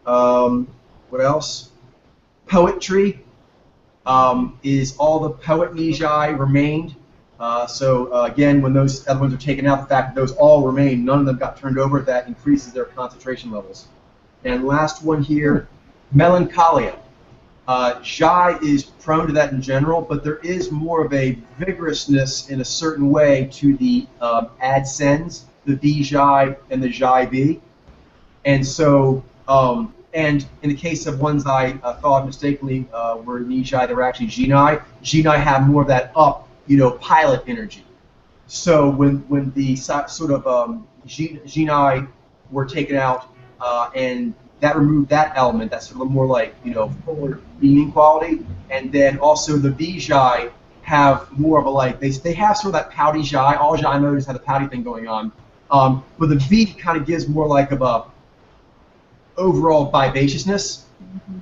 What else? Poetry is all the poet Nijai remained. Again, when those other ones are taken out, the fact that those all remain, none of them got turned over, that increases their concentration levels. And last one here, melancholia. Jai is prone to that in general, but there is more of a vigorousness in a certain way to the adsens, the Bijai and the Jai B. And so, and in the case of ones I thought mistakenly were Nijai, they were actually Jinai. Jinai have more of that pilot energy. So when the sort of Jinai were taken out and that removed that element, that's sort of more like forward beaming quality, and then also the Bijai have more of a like they have sort of that pouty Jai. All Jai motors have the pouty thing going on, but the V kind of gives more like of a overall vivaciousness,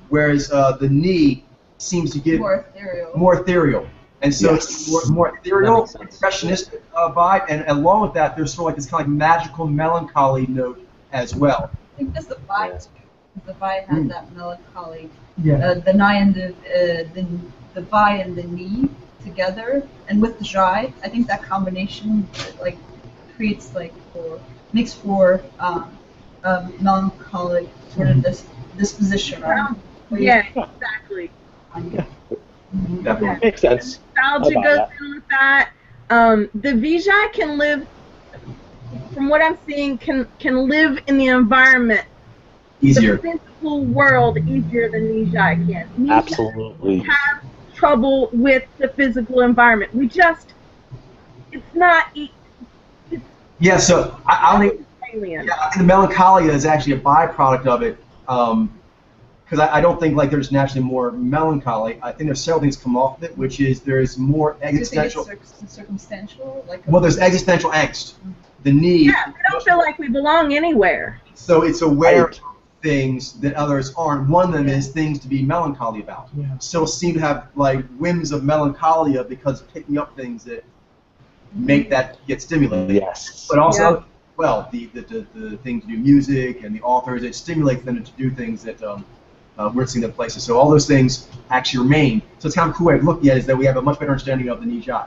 whereas the knee seems to give more ethereal. And so it's more ethereal, impressionistic vibe, and along with that, there's sort of like this kind of like magical melancholy note as well. I think that's the vibe too. The vibe has that melancholy. Yeah. The Nai and the Vi and the Ni together, and with the Jai, I think that combination like creates like makes for a melancholic sort of disposition. Yeah, exactly. Definitely. Makes sense. Nostalgia goes in with that. The Vijay can live, from what I'm seeing, can live in the environment, Easier. the physical world, easier than Nijai can. Nijai Absolutely. have trouble with the physical environment. It's not. Yeah, so I think Alien. I think the melancholia is actually a byproduct of it, because I don't think like there's naturally more melancholy. I think there's several things come off of it, which is there's more existential. Do you think it's circumstantial? Well, there's existential angst. The need. Yeah, we don't feel like we belong anywhere. So it's aware of things that others aren't. One of them is things to be melancholy about. Yeah. Still seem to have like whims of melancholia because of picking up things that make that get stimulated. Yes. But also, well, the thing to do music and the authors, it stimulates them to do things that we're seeing in places. So all those things actually remain. So it's kind of a cool way of looking at it is that we have a much better understanding of the Nijai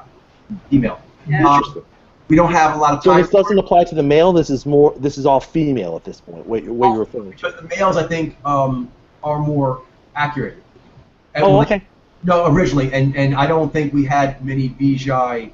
female. Interesting. We don't have a lot of So time. this doesn't apply to the male. This is all female at this point. What you're referring to? But the males, I think, are more accurate. Oh, okay. No, originally, and I don't think we had many Vijay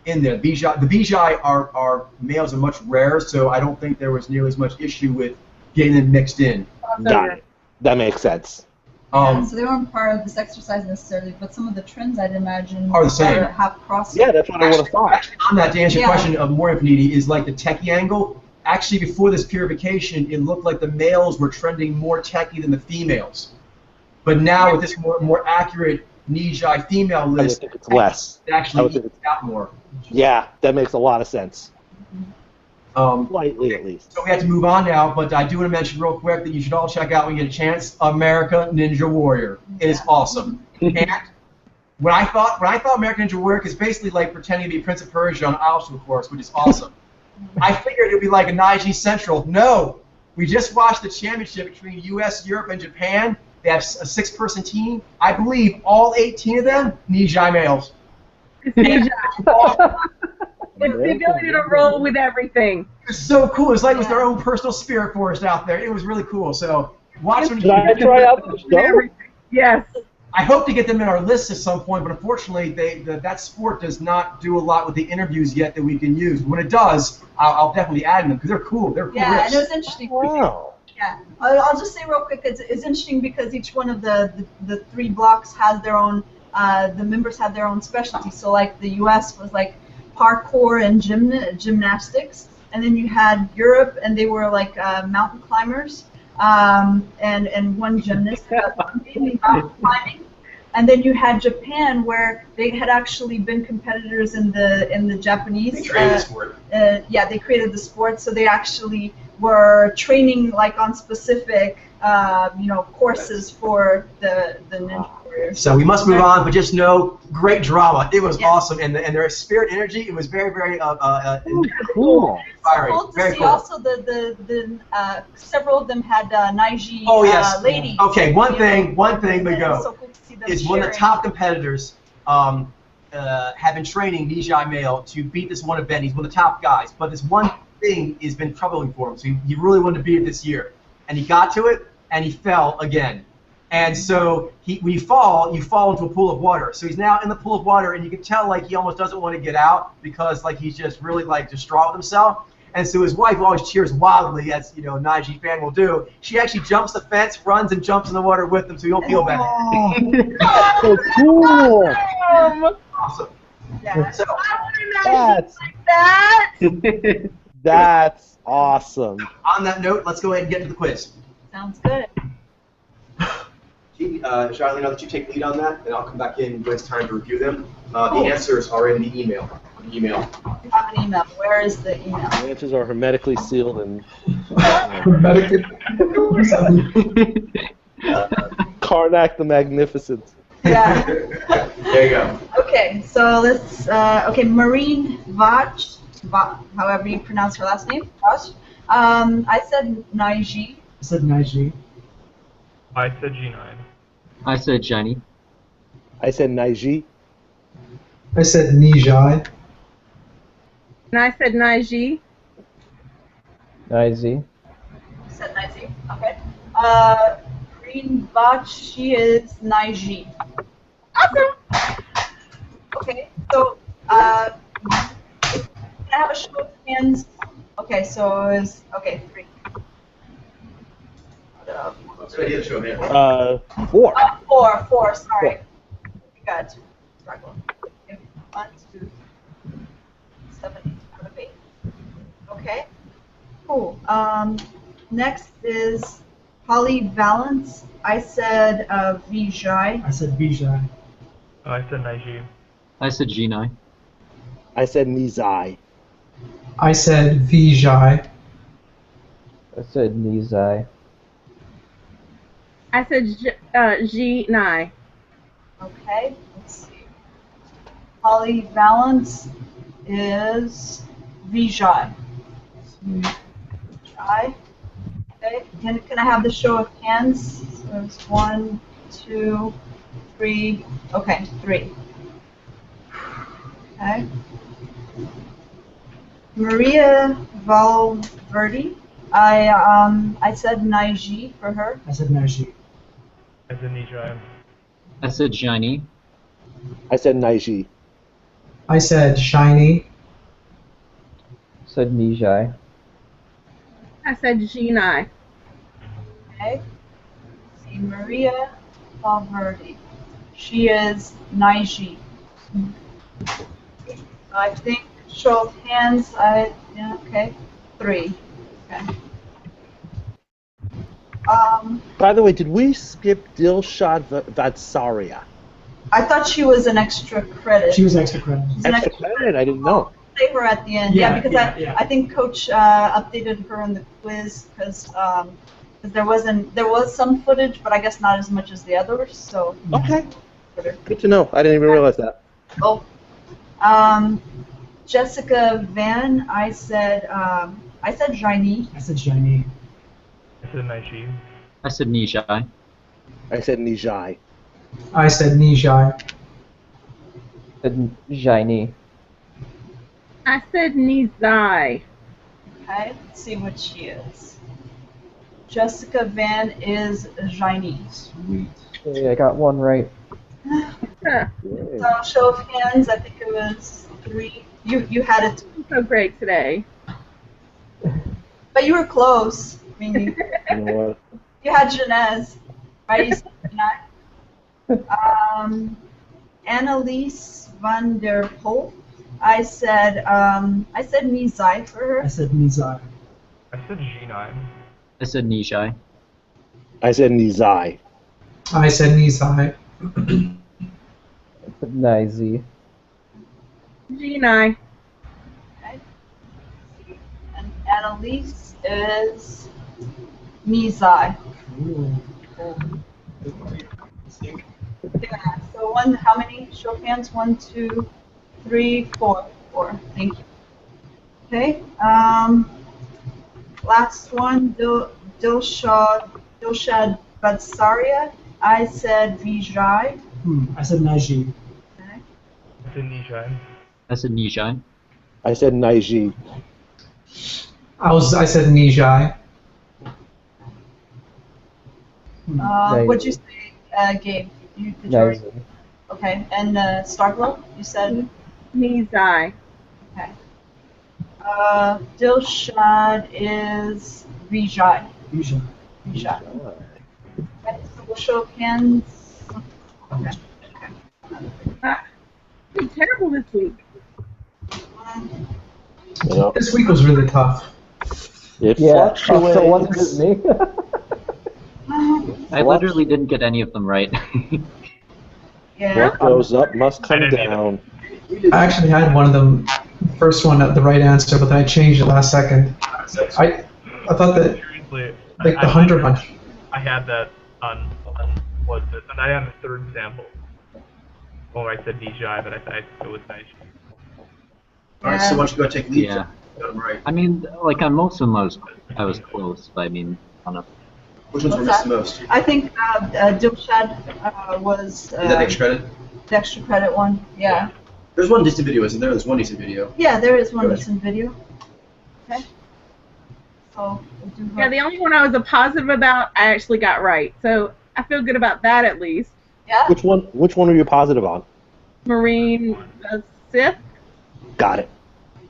in there. The Vijay are males are much rarer, so I don't think there was nearly as much issue with getting them mixed in. Got it. That makes sense. So they weren't part of this exercise necessarily, but some of the trends I'd imagine Are the same. Have crossed. Yeah, that's what I would have thought. Actually, on that, to answer your question of more infinity, is like the techie angle. Actually, before this purification, it looked like the males were trending more techie than the females. But now with this more accurate Nijai female I would list, think it's less. it actually evens out more. Yeah, that makes a lot of sense. Um, Slightly, at least. So we have to move on now, but I do want to mention real quick that you should all check out when you get a chance, America Ninja Warrior. It is awesome. And when I thought American Ninja Warrior is basically like pretending to be Prince of Persia on an obstacle course, which is awesome. I figured it would be like a Niji Central. No, we just watched the championship between U.S., Europe, and Japan. They have a 6-person team. I believe all 18 of them Niji males. It's the ability to roll with everything. It was so cool. It was like it was their own personal spirit forest out there. It was really cool. So watch them. Should I try out the show? Yes. I hope to get them in our list at some point, but unfortunately, that sport does not do a lot with the interviews yet that we can use. When it does, I'll definitely add them because they're cool. They're cool. Yeah, riffs. and it was interesting. Wow. Yeah, I'll just say real quick, it's interesting because each one of the 3 blocks has their own. The members had their own specialty. So like the U.S. was like parkour and gymnastics, and then you had Europe, and they were like mountain climbers, and one gymnast mountain climbing, and then you had Japan, where they had actually been competitors in the Japanese. They created the sport. They created the sport, so they actually were training like on specific, courses for the Ninja Warriors. So we must move on, but just know, great drama. It was awesome, and their spirit energy. It was very, very Cool. inspiring. Cool to Very see cool. also the several of them had Naiji ladies. Okay, one thing we And go it's so cool to see them is one of the sharing. top competitors have been training Nijai male to beat this one event. He's one of the top guys, but this one thing has been troubling for him. So he really wanted to beat it this year, and he got to it, and he fell again. And so when you fall into a pool of water. So he's now in the pool of water, and you can tell like he almost doesn't want to get out because like he's just really like distraught with himself. And so his wife always cheers wildly, as a Naiji fan will do. She actually jumps the fence, runs, and jumps in the water with him, so he don't feel bad. That's so cool. Awesome. Yeah. So That's That. that's awesome. on that note, let's go ahead and get into the quiz. Sounds good. Charlene, I'll let you take lead on that, and I'll come back in when it's time to review them. The answers are in the email. You have an email. Where is the email? The answers are hermetically sealed and Hermetic. Karnak the Magnificent. Yeah. There you go. Okay, so let's. Okay, Marine Vatch, however you pronounce her last name, Vatch. I said Naiji. I said Naiji. I said G9. I said Shiny. I said Naiji. I said Nijai. And I said Naiji. Nizy. I said Naiji. Okay. Green Vatch, she is Naiji. Awesome. Okay, so can I have a show of hands? Okay, so it was 3. Good idea to show hands. 4. 4. Sorry. We got struggle. 1, 2, 7, 8 out of 8. Okay. Cool. Next is Holly Valance. I said Vijay. I said Vijay. I said Naiji. I said G9. I said Nizai. I said Vijay. I said Nizai. I said G9. Okay. Let's see. Holly Valance is Vijay. Vijay. Okay. Can I have the show of hands? So it's 1, 2, 3. Okay, 3. Okay. Maria Valverde. I said Naiji for her. I said Naiji. I said Nijai. I said Shiny. I said Naiji. I said Shiny. I said Nijai. I said G9. Okay. Let's see, Maria Valverde. She is Naiji. I think show of hands. Okay. 3. Okay. By the way, did we skip Dilshad Vadsaria? I thought she was an extra credit. She was extra credit. She's an Extra credit? I didn't know. Say her at the end. Yeah, Because yeah. I think Coach updated her in the quiz because there was some footage, but I guess not as much as the others. So. Okay. Good to know. I didn't even realize that. Oh. Jessika Van. I said Jaini. I said Shiny. I said Naiji. I said Nishai. I said Nijai. I said Nijai. I said Shiny. I said Nizai. Okay. Let's see what she is. Jessika Van is Jaini. Sweet. Hey, I got one right. Huh. So show of hands. I think it was 3. You had it, So great today. but you were close. I mean, You know what? you had Janez, right? You said Janai. Anneliese van der Poel. I said Nizai for her. I said Nizai. I said G9. I said Nishai. I said Nizai. I said Nizai. I said Nizy. G9. Okay. And Anneliese is Nizai. Ooh. Yeah. So how many show of hands? 1, 2, 3, 4. 4. Thank you. Okay. Last one, Dilshad Vadsaria. I said Vijay. I said Naiji. Okay. I said Nijai. I said Nishai. I said Naiji. I said Nijai. What'd you say, Gabe? Did you already? Nizy. Okay. And Starglow, you said. Nizai. Okay. Dilshad is Vijay. Vijay. Vijay. Okay, so we'll show of hands. Okay. You're terrible this week. You know, This week was really tough. it Yeah, fluctuates. so wasn't it me? I literally didn't get any of them right. Yeah. What goes up must come didn't either. down. I actually had one of them, first one at the right answer, but then I changed it last second. I thought that Seriously, like the 100 one. I had that on what's it? And I had the third sample. Oh, I said Nijai, but I thought it was nice. All right, so why don't you go take lead? Yeah. Got 'em right. I mean, like on most of them, I was close, but I mean, I don't know. Which ones were What's missed the most? I think Dilshad was Is that the extra credit? the extra credit one. Yeah. There's one decent video, isn't there? There's one decent video. Yeah, there is one Good. decent video. Okay. So we'll do her. Yeah, the only one I was a positive about, I actually got right. So I feel good about that at least. Yeah. Which one are you positive on? Marine Sith, Got it.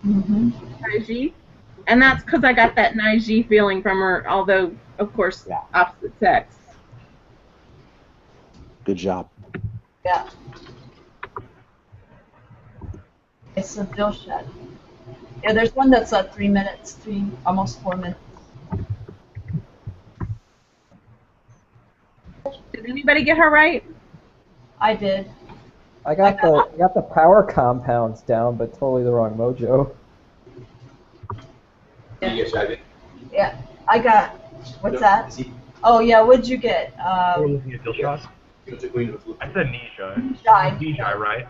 Mm-hmm. Naiji. And that's because I got that Naiji feeling from her, although, of course, Yeah. opposite sex. Good job. Yeah. Okay, so Dilshad. Yeah, there's one that's 3 minutes, almost 4 minutes. Did anybody get her right? I did. I got the power compounds down, but totally the wrong mojo. Yeah. I got. What's that? Is he? Oh yeah. What'd you get? We're looking at Dilshad. I said Nijai. Jai. Nijai, right?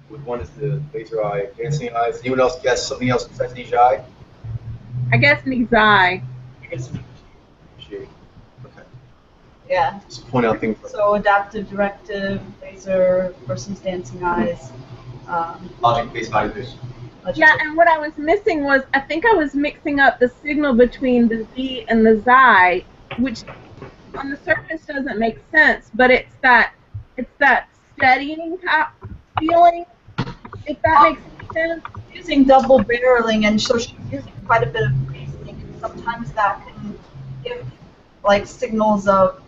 With one is the laser eye, dancing eyes. Anyone else guess something else besides these eye? I guess Nizai. Okay. Yeah. Just point out things. So adaptive, directive, laser versus dancing eyes. Logic-based values. Yeah, and what I was missing was, I think I was mixing up the signal between the Z and the Xi, which on the surface doesn't make sense, but it's that steadying feeling, if that makes sense. Using double barreling, and so she's using quite a bit of reasoning, and sometimes that can give like signals of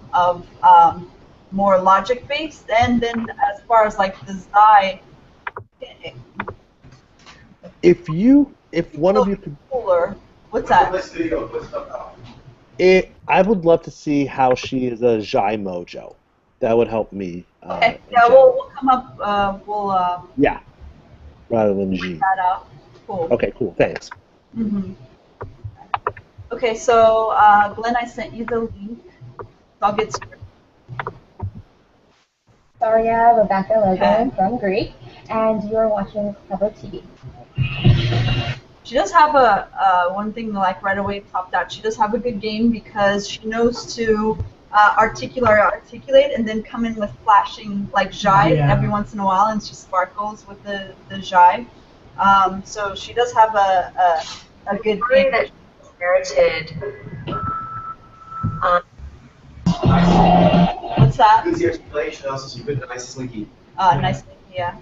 more logic based, and then as far as like the Xi, If one of you could, cooler. What's that? I would love to see how she is a Jai Mojo. That would help me. Okay, yeah, we'll come up. Yeah, rather than G. That out. Cool. Okay, cool. Thanks. Mm-hmm. Okay, so Glenn, I sent you the link. I'll get started. Saria Rebecca Logan Okay. from Greek, and you're watching Clever TV. She does have a one thing like right away popped out. She does have a good game because she knows to articulate and then come in with flashing like Jai every once in a while, and she sparkles with the Jai. So she does have a good game. That inherited. What's that? Good articulation, also some good, nice, slinky. Nice, yeah.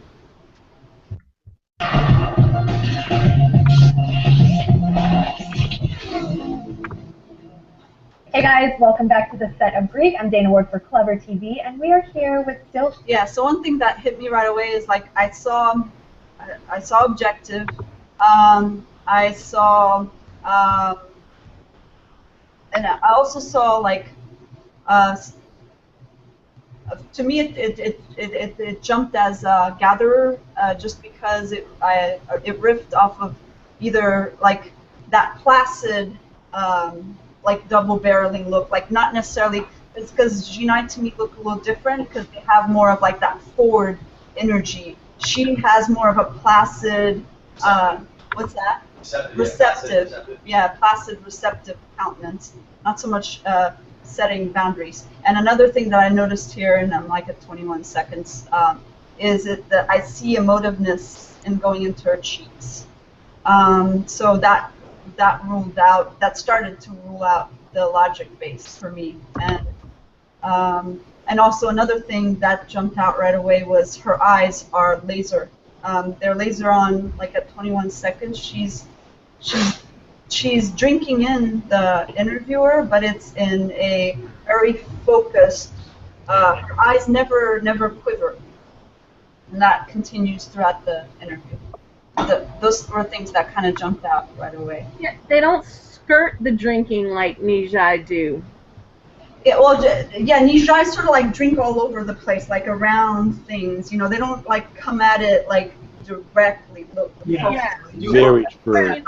Hey guys, welcome back to the set of Greek. I'm Dana Ward for Clever TV, and we are here with Dilshad. Yeah, so one thing that hit me right away is like I saw objective, I saw, and I also saw like, to me it jumped as a gatherer, just because it riffed off of either like that placid, like double barreling look, like not necessarily. It's because G9 to me look a little different because they have more of like that forward energy. She has more of a placid, what's that? Receptive. Yeah, placid, receptive countenance. Not so much setting boundaries. And another thing that I noticed here, and I'm like at 21 seconds, is that I see emotiveness in going into her cheeks. So that ruled out. That started to rule out the logic base for me. And also another thing that jumped out right away was her eyes are laser. They're laser on like at 21 seconds. She's drinking in the interviewer, but it's in a very focused. Her eyes never quiver, and that continues throughout the interview. Those were things that kind of jumped out right away. Yeah, they don't skirt the drinking like Nijai do. Yeah, well, yeah, Nijai sort of like drink all over the place, like around things. You know, they don't like come at it like directly. Yeah. Very true.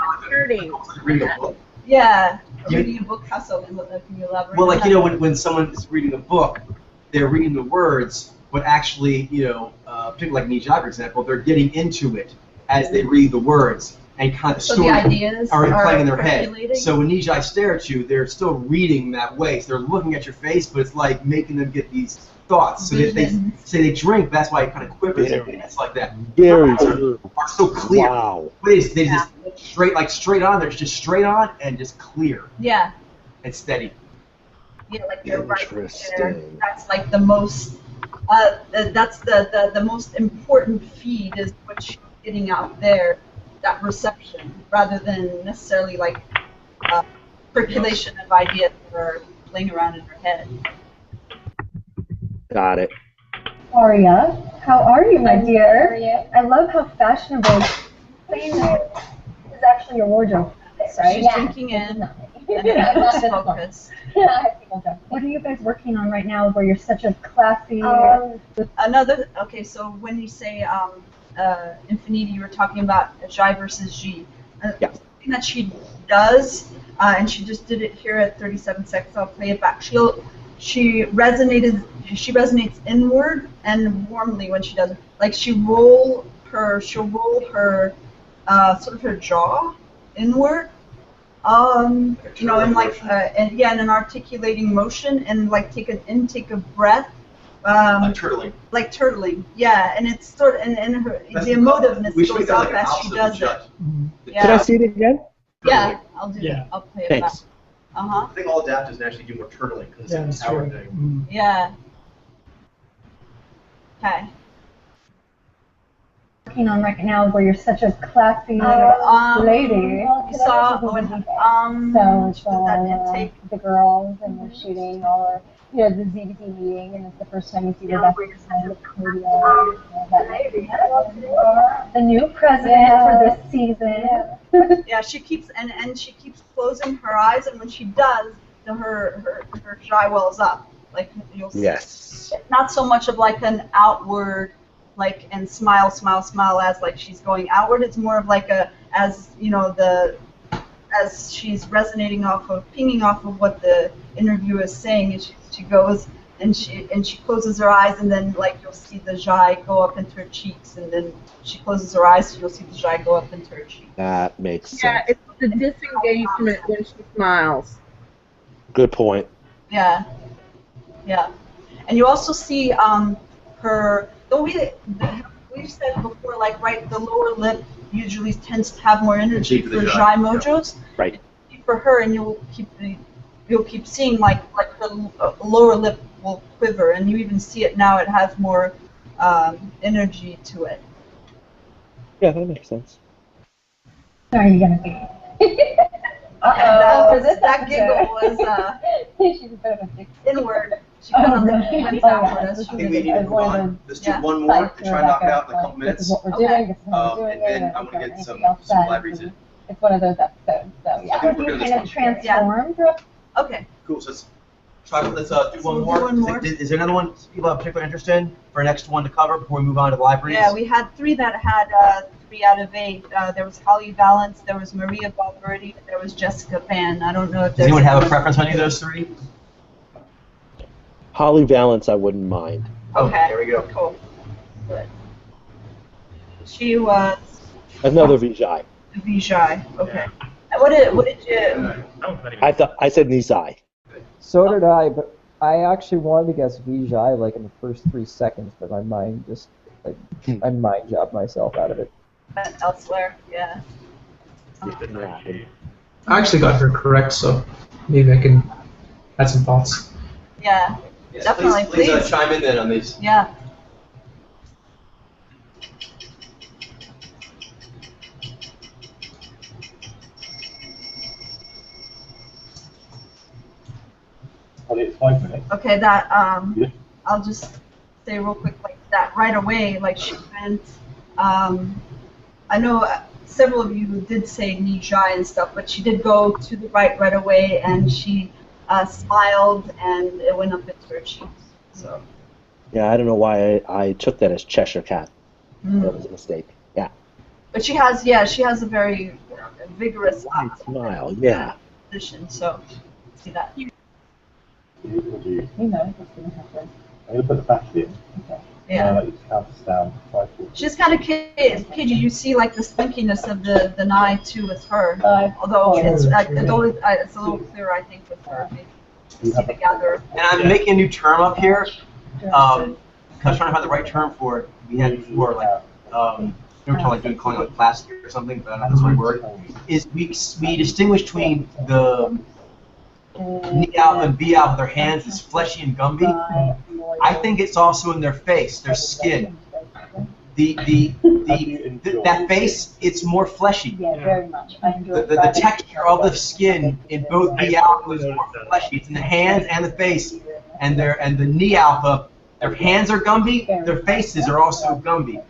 Reading a book. Yeah, reading a book. How so? Can you elaborate? Well, like, on you know, that? when someone is reading a book, they're reading the words, but actually, you know, particularly like Nijai, for example, they're getting into it as they read the words and kind of So the stories ideas are playing in their percolating? head. So when Nijai stare at you, they're still reading that way. So they're looking at your face, but it's like making them get these thoughts. So they say they drink, that's why it kind of quivers. It's like that. Very true. Are so clear. Wow. But they just straight on. They're just straight on and just clear Yeah. and steady. Yeah, like they're right there. Interesting. That's like the most. That's the most important feed is what she's getting out there, that reception, rather than necessarily like percolation of ideas that are playing around in her head. Got it. Aria, how are you, my dear? I love how fashionable is actually your wardrobe, right? She's drinking in and focus. What are you guys working on right now where you're such a classy... Okay, so when you say Infinity, you were talking about Jai versus G. Yeah. Something that she does, and she just did it here at 37 seconds, I'll play it back. She resonates inward and warmly when she does it. Like she'll roll her sort of her jaw inward, you know, and like in an articulating motion, and like take an intake of breath. Like turtling. Like turtling, yeah, and it's sort of, and her the emotiveness goes up as she does it. Yeah. Can I see it again? Yeah, I'll do Yeah. it. I'll play it back. Thanks. I think all adapters actually do more turtling because Yeah, it's that's a power true. thing. Yeah. Okay. Working on right now where you're such a classy lady. You saw when So it's that intake. the girls and you're shooting all the ZBT meeting and it's the first time you see Rebecca kind of the new president for this season. Yeah, she keeps and she keeps closing her eyes, and when she does, her eye wells up. Like you'll see. Yes. Not so much of like an outward, like and smile as like she's going outward. It's more of like as she's resonating pinging off of what the interviewer is saying, and she goes and she closes her eyes, and then like you'll see the jai go up into her cheeks, and then she closes her eyes, so you'll see the jai go up into her cheeks. That makes sense. Yeah, it's the disengagement when she smiles. Good point. Yeah, yeah, and you also see her. We've said before, like the lower lip usually tends to have more energy for jai mojos. Right. For her, and you'll keep seeing like her lower lip will quiver, and you even see it now. It has more energy to it. Yeah, that makes sense. How are you gonna be? That giggle was She's a bit of a dick. inward. She kind of went outward. I think we need to move on. Let's do one more to try and knock it out in a couple minutes. This is what we're doing. This is how we're doing And then it. I'm going to get some Anything libraries in. It's one of those episodes. So yeah. I think we're good at this Kind one. of transformed. Okay. Cool. So let's do one more. one more. Is there another one people have particular interest in for next one to cover before we move on to the libraries? Yeah, we had 3 that had 3 out of 8. There was Holly Valance, there was Maria Valverde, there was Jessika Pan. I don't know if Does there's anyone have a preference on any of those 3? Holly Valance, I wouldn't mind. Okay. There we go. Cool. Good. She was Another Vijay. Vijay. Okay. And what did you? I said Nizai. So did I, but I actually wanted to guess Vijay like in the first 3 seconds, but my mind just I mind jobbed myself out of it. Elsewhere. Yeah. I actually got her correct, so maybe I can add some thoughts. Yeah. Yes, Definitely, please chime in then on these. Yeah. Okay, that I'll just say real quick, like that right away, like she went. I know several of you did say Nijai and stuff, but she did go to the right away, and she smiled, and it went up into her cheeks. So. Yeah, I don't know why I took that as Cheshire Cat. That was a mistake. Yeah. But she has a very vigorous smile. Yeah. position. So, see that. You know what's going to happen. I'm going to put the battery in. Okay. Yeah. Let you count us down. She's kind of kiddy. You see like the slinkiness of the Nye too with her. Although it's a little clearer, I think, with her. See the gatherer. And I'm making a new term up here. Because I'm trying to find the right term for it. We had before, like, we were calling it like plastic or something, but I don't know if that's the right word. Is we distinguish between the knee alpha and B alpha, their hands is fleshy and gumby. I think it's also in their face, their skin. That face, it's more fleshy. Yeah, very much. I enjoy the texture of the skin in both B alpha is more fleshy. It's in the hands and the face, and the knee alpha, their hands are gumby, their faces are also gumby.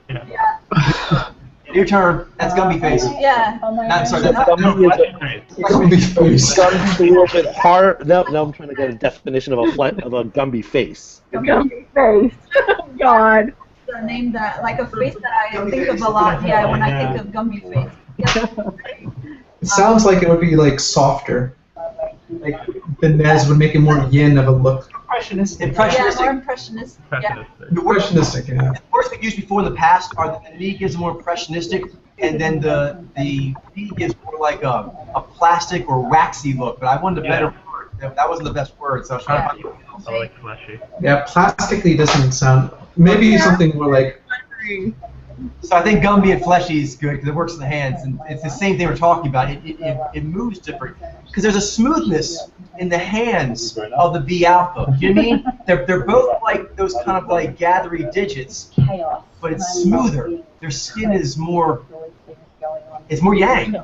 Yeah. Your turn. That's Gumby face. Yeah. I'm sorry. That's Gumby face. Gumby a little bit hard. No, I'm trying to get a definition of a Gumby face. Gumby face. Oh God. A name that, like a face that I think of a lot. Yeah, when I think of Gumby face. Yeah. It sounds like it would be like softer. Like the Nez would make it more yin of a look. Impressionistic. Yeah, more impressionistic. Yeah. Impressionistic, yeah. The words we've used before in the past are that the knee gives more impressionistic, and then the knee gives more like a plastic or waxy look. But I wanted a better word. That wasn't the best word, so I was trying to find something else. I like fleshy. Yeah, plastically doesn't sound. Maybe something more like. So I think Gumby and fleshy is good because it works in the hands, and it's the same thing we're talking about. It moves different because there's a smoothness in the hands of the B alpha. You know what I mean? They're both like those kind of like gathery digits, but it's smoother. Their skin is more. It's more yang.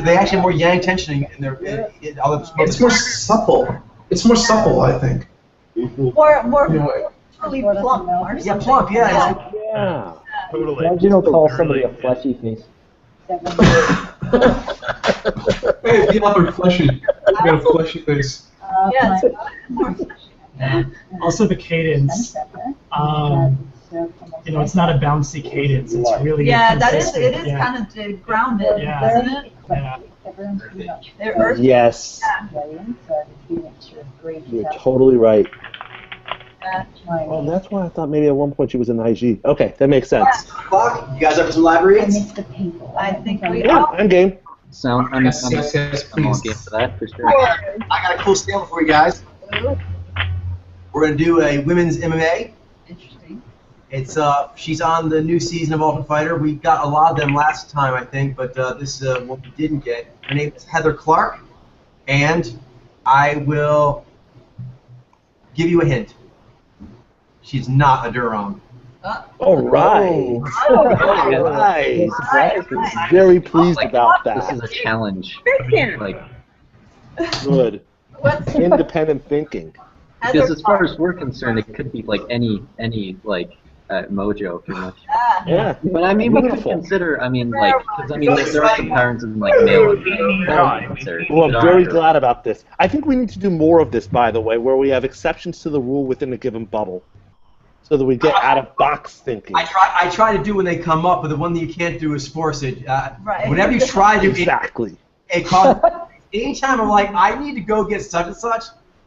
They actually have more yang tensioning in their. It's more supple. It's more supple, I think. More truly plump. Yeah, plump. Yeah. Yeah. Totally. Imagine he'll call somebody a fleshy face. Hey, be another fleshy. You got a fleshy face. Yeah. Also the cadence. It's not a bouncy cadence. It's really it is yeah. kind of grounded, Yeah. isn't it? Yeah. They're earthy. Yes. You're totally right. Well, that's why I thought maybe at one point she was in IG. Okay, that makes sense. You guys up for some live reads? I think we Yeah, are. I'm game. I'm all Yes, game for that for sure. I got a cool sample for you guys. We're gonna do a women's MMA. Interesting. It's she's on the new season of Ultimate Fighter. We got a lot of them last time, I think, but this one we didn't get. Her name is Heather Clark, and I will give you a hint. She's not a Durham. All right. All right. Very pleased about This is that. a challenge. Like, Good. What's Independent thinking. because as far as we're concerned, it could be like any like mojo pretty much. Yeah. But I mean, we could Beautiful. consider. I mean, like, because I mean, there are comparisons in like male and female. that we consider. Well, I'm very glad about this. I think we need to do more of this, by the way, where we have exceptions to the rule within a given bubble, so that we get out of box thinking. I try to do when they come up, but the one that you can't do is force it. Right. Whenever you try to, Exactly. it causes. Anytime I'm like, I need to go get such and such,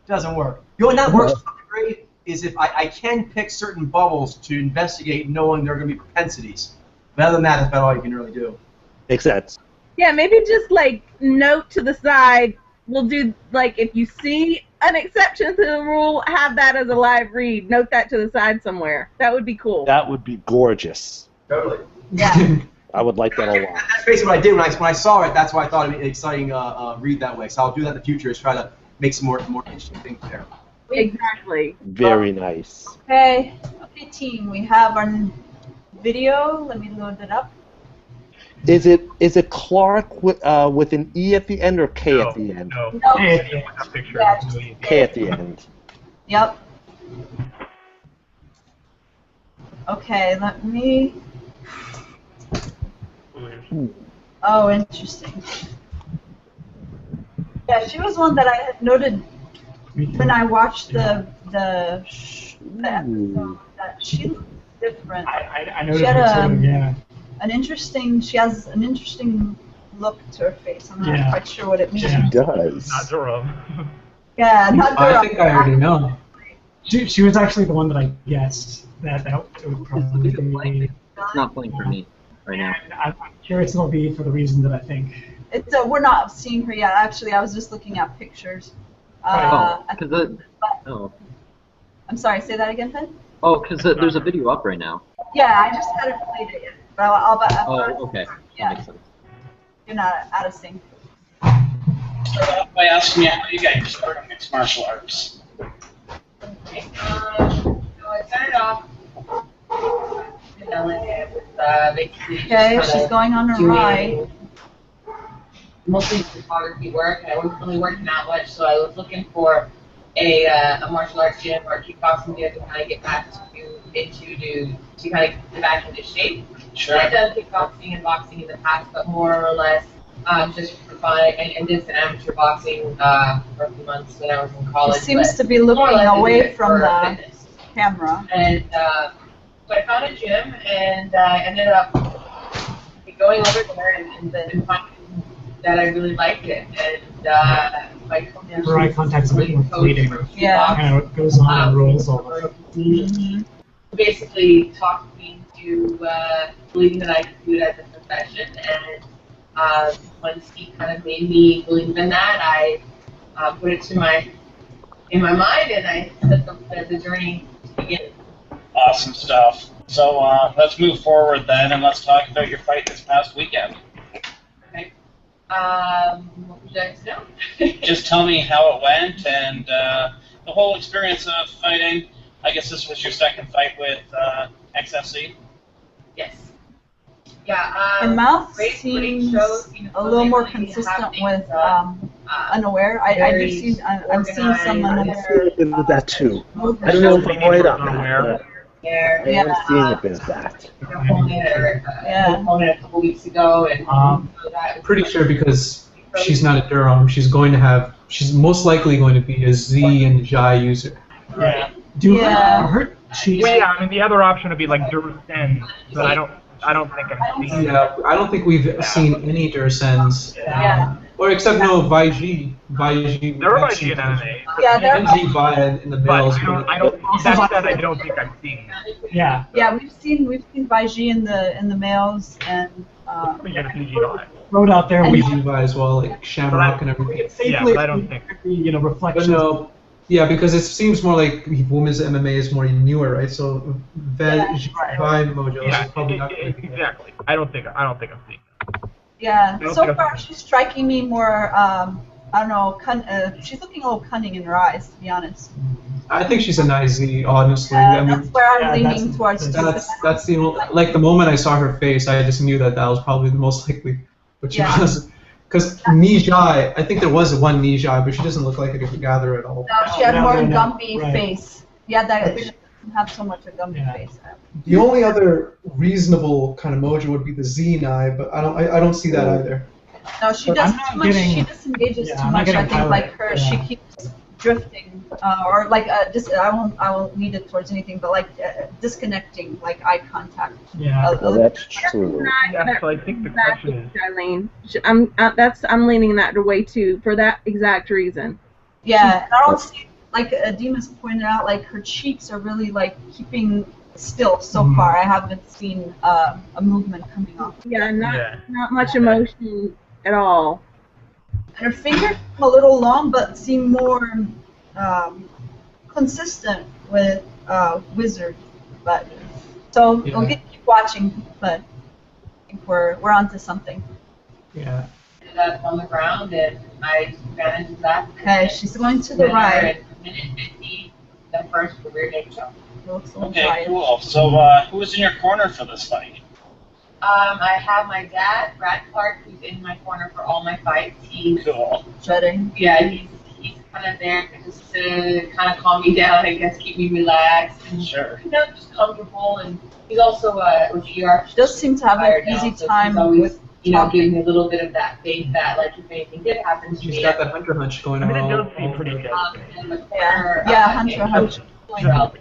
doesn't work. The only that works to some degree is if I can pick certain bubbles to investigate, knowing there are going to be propensities. But other than that, that's about all you can really do. Makes sense. Yeah, maybe just like note to the side. We'll do like if you see an exception to the rule, have that as a live read. Note that to the side somewhere. That would be cool. That would be gorgeous. Totally. Yeah. I would like that a lot. That's basically what I did when I saw it. That's why I thought it'd be an exciting read that way. So I'll do that in the future. Is try to make some more interesting things there. Exactly. Very nice. Okay, team, we have our video. Let me load it up. Is it Clark with an E at the end or K at the end? No. No. Hey, a picture. Yeah. K at the end. Yep. Okay, let me. Oh, interesting. Yeah, she was one that I had noted when I watched the episode that she looked different. I noticed She had her sort of, she has an interesting look to her face. I'm not quite sure what it means. She does. Not Jerome. Yeah, not I think I already know. She was actually the one that I guessed that it would probably be. It's not playing for me right now. And I'm curious it'll be for the reason that I think. It's we're not seeing her yet. Actually, I was just looking at pictures. I'm sorry. Say that again, Ted. Oh, because there's a video up right now. Yeah, I just hadn't played it yet. But I'll Okay. Yeah. That makes sense. You're not out of sync. Start off by asking me how you got started on mixed martial arts. So I started off with basically Okay, she's going on a ride. Mostly photography work, and I wasn't really working that much, so I was looking for a martial arts gym or kickboxing gym to kind of get back to kind of get back into shape. Sure. I've done kickboxing and boxing in the past, but more or less just for fun. And did some amateur boxing for a few months when I was in college. She seems to be looking away from the camera. And so I found a gym, and I ended up going over there and finding that I really liked it. And my coach, Her eye contact's a bit more fleeting. Yeah. Kind of goes on and rolls over. Basically talked me into believing that I could do it as a profession, and once he kind of made me believe in that, I put it in my mind, and I set the journey to begin. Awesome stuff. So let's move forward then, and let's talk about your fight this past weekend. Okay. What would you like to know? Just tell me how it went and the whole experience of fighting. I guess this was your second fight with XFC? Yes. Yeah. Her mouth great seems shows, a little more consistent with Unaware. I'm seeing some Unaware. That too. I don't know if I'm right on that. I am seeing a bit of that. A couple weeks ago, and Pretty sure because she's not a Durham, she's most likely going to be a Z and Jai user. Yeah. I mean, the other option would be like Dursen, but I don't think I've seen. Yeah, I don't think we've seen any Dursens. Or except Vaiji. There are Vaiji in MMA. Yeah, there and Vaya in the males. I don't think I've seen. Yeah. Yeah, we've seen Vaiji in the males and Wrote out there we Vaya as well, like Shamrock and everything. Yeah, but I don't think. Reflections. But no. Yeah, because it seems more like women's MMA is more newer, right? So Vaiji Mojo is probably not. Exactly. I don't think I've seen. Yeah, so far she's striking me more, I don't know, she's looking a little cunning in her eyes, to be honest. I think she's a nice Z, honestly. I mean, that's where I'm leaning towards. That's the only, like the moment I saw her face, I just knew that was probably the most likely. But she was, because Nijai, I think there was one Nijai, but she doesn't look like a gatherer at all. No, she had more Gumby face. Yeah, she doesn't have so much a Gumby face. The only other reasonable kind of mojo would be the Z-Nai, but I don't see that either. No, she does too much. She disengages too much. I think like her, she keeps drifting, or like I won't lead it towards anything, but like disconnecting, like eye contact. Yeah, that's true. Yeah, so I think the question is. I'm leaning that way too for that exact reason. Yeah, and I don't see, like Dima's pointed out, like her cheeks are really like keeping still so far. I haven't seen a movement coming off. Yeah, not much emotion at all. And her fingers a little long, but seem more consistent with Wizard. But so we'll keep watching. But I think we're onto something. Yeah. Ended up on the ground, and I ran into that. Okay, she's going to the right. Minute 50, the first career day show. Okay, cool. So, who was in your corner for this fight? I have my dad, Brad Clark, who's in my corner for all my fights. He's cool. Dreading. Yeah, he's kind of there just to kind of calm me down, I guess, keep me relaxed. And, sure. Just comfortable. And he's also with ER. She does seem to have an easy time with gives me a little bit of that faith that, like, if anything did happen to me, She's got that hunter hunch going on. I mean, it does seem pretty dead. in the corner, Yeah, Hunter Hunch. Hunch.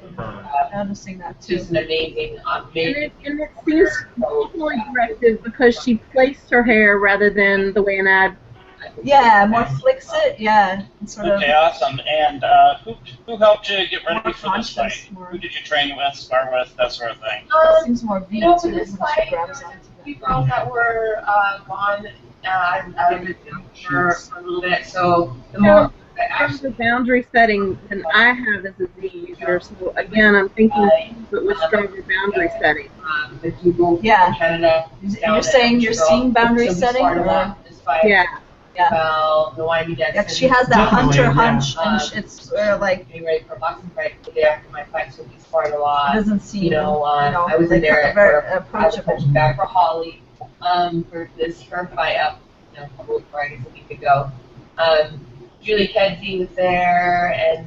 Noticing that too. Just an amazing, amazing. And it seems more aggressive because she placed her hair rather than the way an ad. Yeah, more flicks it. Yeah, and sort Okay, of. awesome. And who helped you get ready More for this fight? conscious, more- Who did you train with, spar with, that sort of thing? Seems more V For too. this When fight, she grabs onto few girls that were gone out of it for a little bit, so the more From the boundary setting than I have as a Z user, so again, I'm thinking but with stronger boundary setting. if you go from Yeah. Canada, You're saying you're seeing boundary setting? Or? Yeah. Yeah. Well, the YB Dex. Yeah, she has that Definitely, Hunter yeah. Hunch, and it's like Getting ready for a boxing fight the day after my fight, so we sparred a lot. it doesn't seem. I was in there very I was approachable. coaching back for Holly for her fight up, a couple of Fridays a week ago. Julie Kedzie was there, and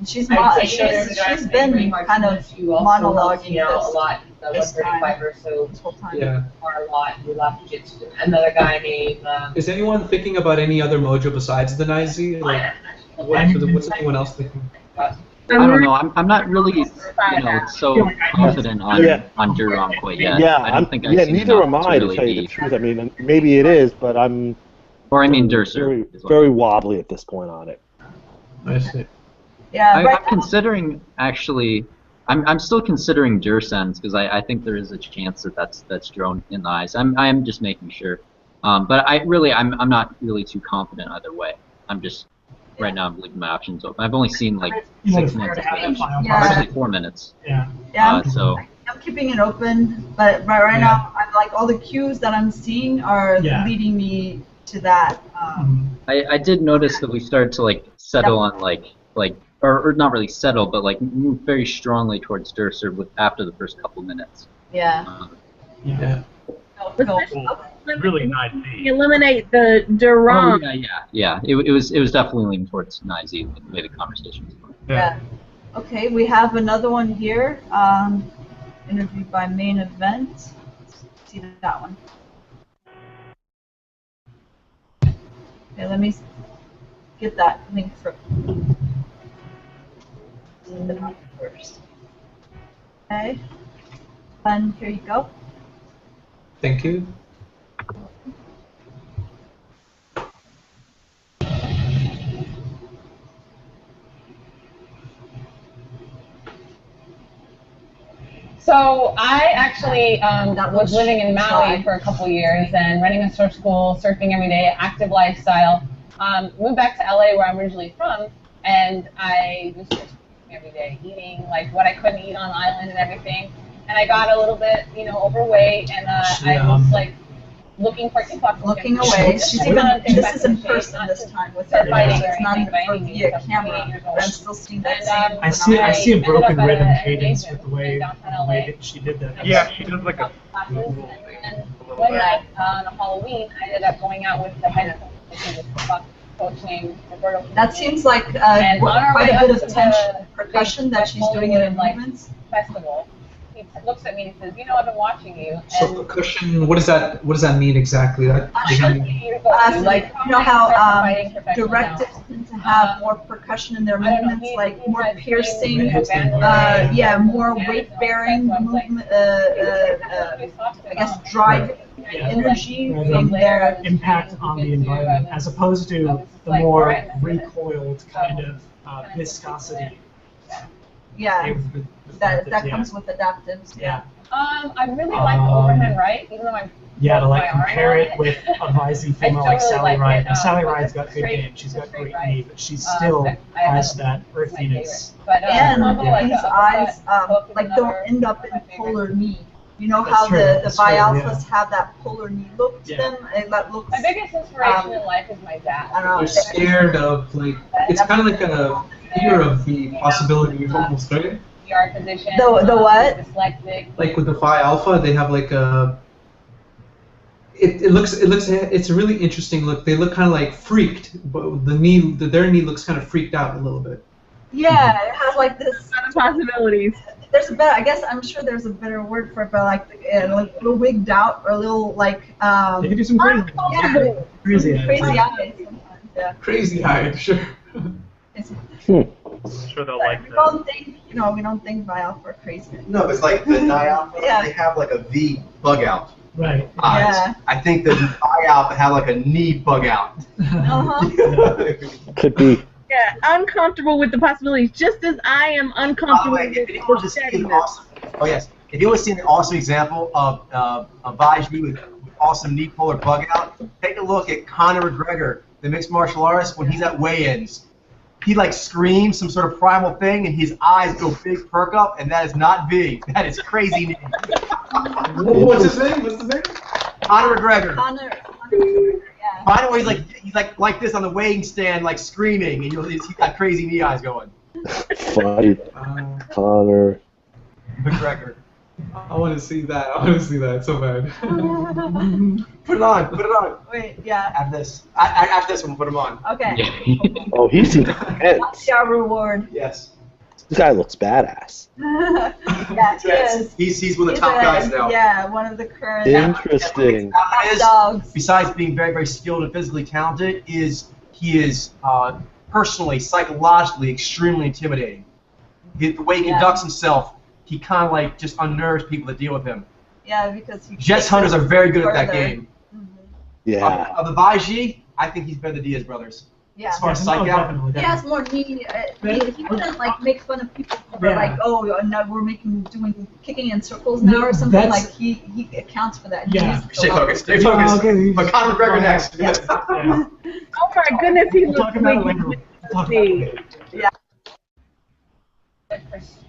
She's she's been kind of monologuing a this lot. He's this time. 135er, so this whole time. Yeah. a lot. We love jiu-jitsu. Another guy named. Is anyone thinking about any other mojo besides the Nizi? Like, what's anyone else thinking? I don't know. I'm not really, so confident on Durham quite yet. Yeah, I don't think I've yeah, seen neither enough am I, to really tell you be- the truth. I mean, maybe it is, but I'm Durser. very, is what- very wobbly at this point on it. I see. Yeah, right I'm considering actually. I'm still considering Dursens because I think there is a chance that that's drone in the eyes. I'm just making sure. But I'm not really too confident either way. I'm just right now I'm leaving my options open. I've only seen like 6 minutes of footage. Actually 4 minutes. Yeah. Yeah, So I'm keeping it open, but right now, I'm like all the cues that I'm seeing are leading me to that. I did notice that we started to like settle on like or not really settle, but like move very strongly towards Durser after the first couple minutes. Yeah. Yeah. Really nice. Eliminate the Durham. Yeah. It was definitely leaning towards Nizi the way the conversation was going. Yeah. Okay, we have another one here. Interviewed by Main Event. Let's see that one. Okay, let me get that link for first. Okay. And here you go. Thank you. So I actually was living in Maui for a couple years and running a surf school, surfing every day, active lifestyle. Moved back to LA where I'm originally from, and I was just every day eating like what I couldn't eat on the island and everything. And I got a little bit, overweight, and I was like looking for TikTok. Looking away. She's even. This is in person this time with her. It's not even via camera. But I'm still seeing that same. I see a broken rhythm cadence with the way that she did that. Yeah, she does like a. And one night on Halloween, I ended up going out with the high school coach named Roberto. That seems like quite a bit of tension, percussion that she's doing in her movements. Festival. He looks at me and says, I've been watching you. So percussion, what does that mean exactly? Like how directives tend to have more percussion in their movements, like more piercing, more weight-bearing movement. I guess drive energy from their impact on the environment, as opposed to the more recoiled kind of viscosity. Yeah, that comes with adaptives. Yeah. I really like the overhand right, even though I'm. Yeah, to like compare it with a Visey female like Sally Ride. And Sally Ride's got good game, she's got great knee, but she still has that earthiness. And these eyes, don't end up in polar knee. You know how the Bi-Alphas have that polar knee look to them? And that looks. My biggest inspiration in life is my dad. They're scared of it's kind of like a fear of the possibility of almost right. PR position. The what? Dyslexic. Like with the Phi Alpha, they have like a. It's a really interesting look. They look kind of like freaked, but their knee looks kind of freaked out a little bit. Yeah, it has like this set of possibilities. there's a better. I guess I'm sure there's a better word for it, but like a little wigged out or a little like. They can do some crazy. Yeah, Crazy crazy eyes. eyes. Yeah. Crazy eye, sure. I'm sure they'll like We that. don't think, we don't think Vial for crazy. No, it's like the dialpha, Yeah. they have like a V bug out Right. eyes. Yeah. I think the dialpha have like a knee bug out. Uh-huh. Could be. Yeah, uncomfortable with the possibilities, just as I am By the uncomfortable way, with if you want to see an setting awesome, oh yes, if you want to see an awesome example of Vajji with awesome knee pull or bug out, take a look at Conor McGregor, the mixed martial artist, when he's at weigh-ins. He like screams some sort of primal thing, and his eyes go big perk up, and that is not V. That is crazy knee. What's his name? What's his name? Conor McGregor. Conor, yeah. Find where he's like this on the weighing stand, like screaming, and he's got crazy knee eyes going. Funny. Connor. McGregor. I want to see that. I want to see that so bad. Put it on. Put it on. Wait, yeah. After this. After this one, put him on. Okay. Oh, he's intense. That's our reward. Yes. This guy looks badass. Yeah, he is. He's one of the top guys now. Yeah, one of the current Interesting. top dogs. Besides being very, very skilled and physically talented, he is personally, psychologically extremely intimidating. The way he conducts himself, he kind of like just unnerves people that deal with him. Yeah, because he Jets hunters are very good at that game. Yeah. Of the Vajji, I think he's better than the Diaz brothers. Yeah. As far as psych out. He has more knee. He doesn't like make fun of people for like, oh, now we're doing kicking in circles now or something. Like he accounts for that. Yeah. Stay focused. Stay focused. But Conor McGregor next. Yes. Oh my goodness, he looks like Yeah.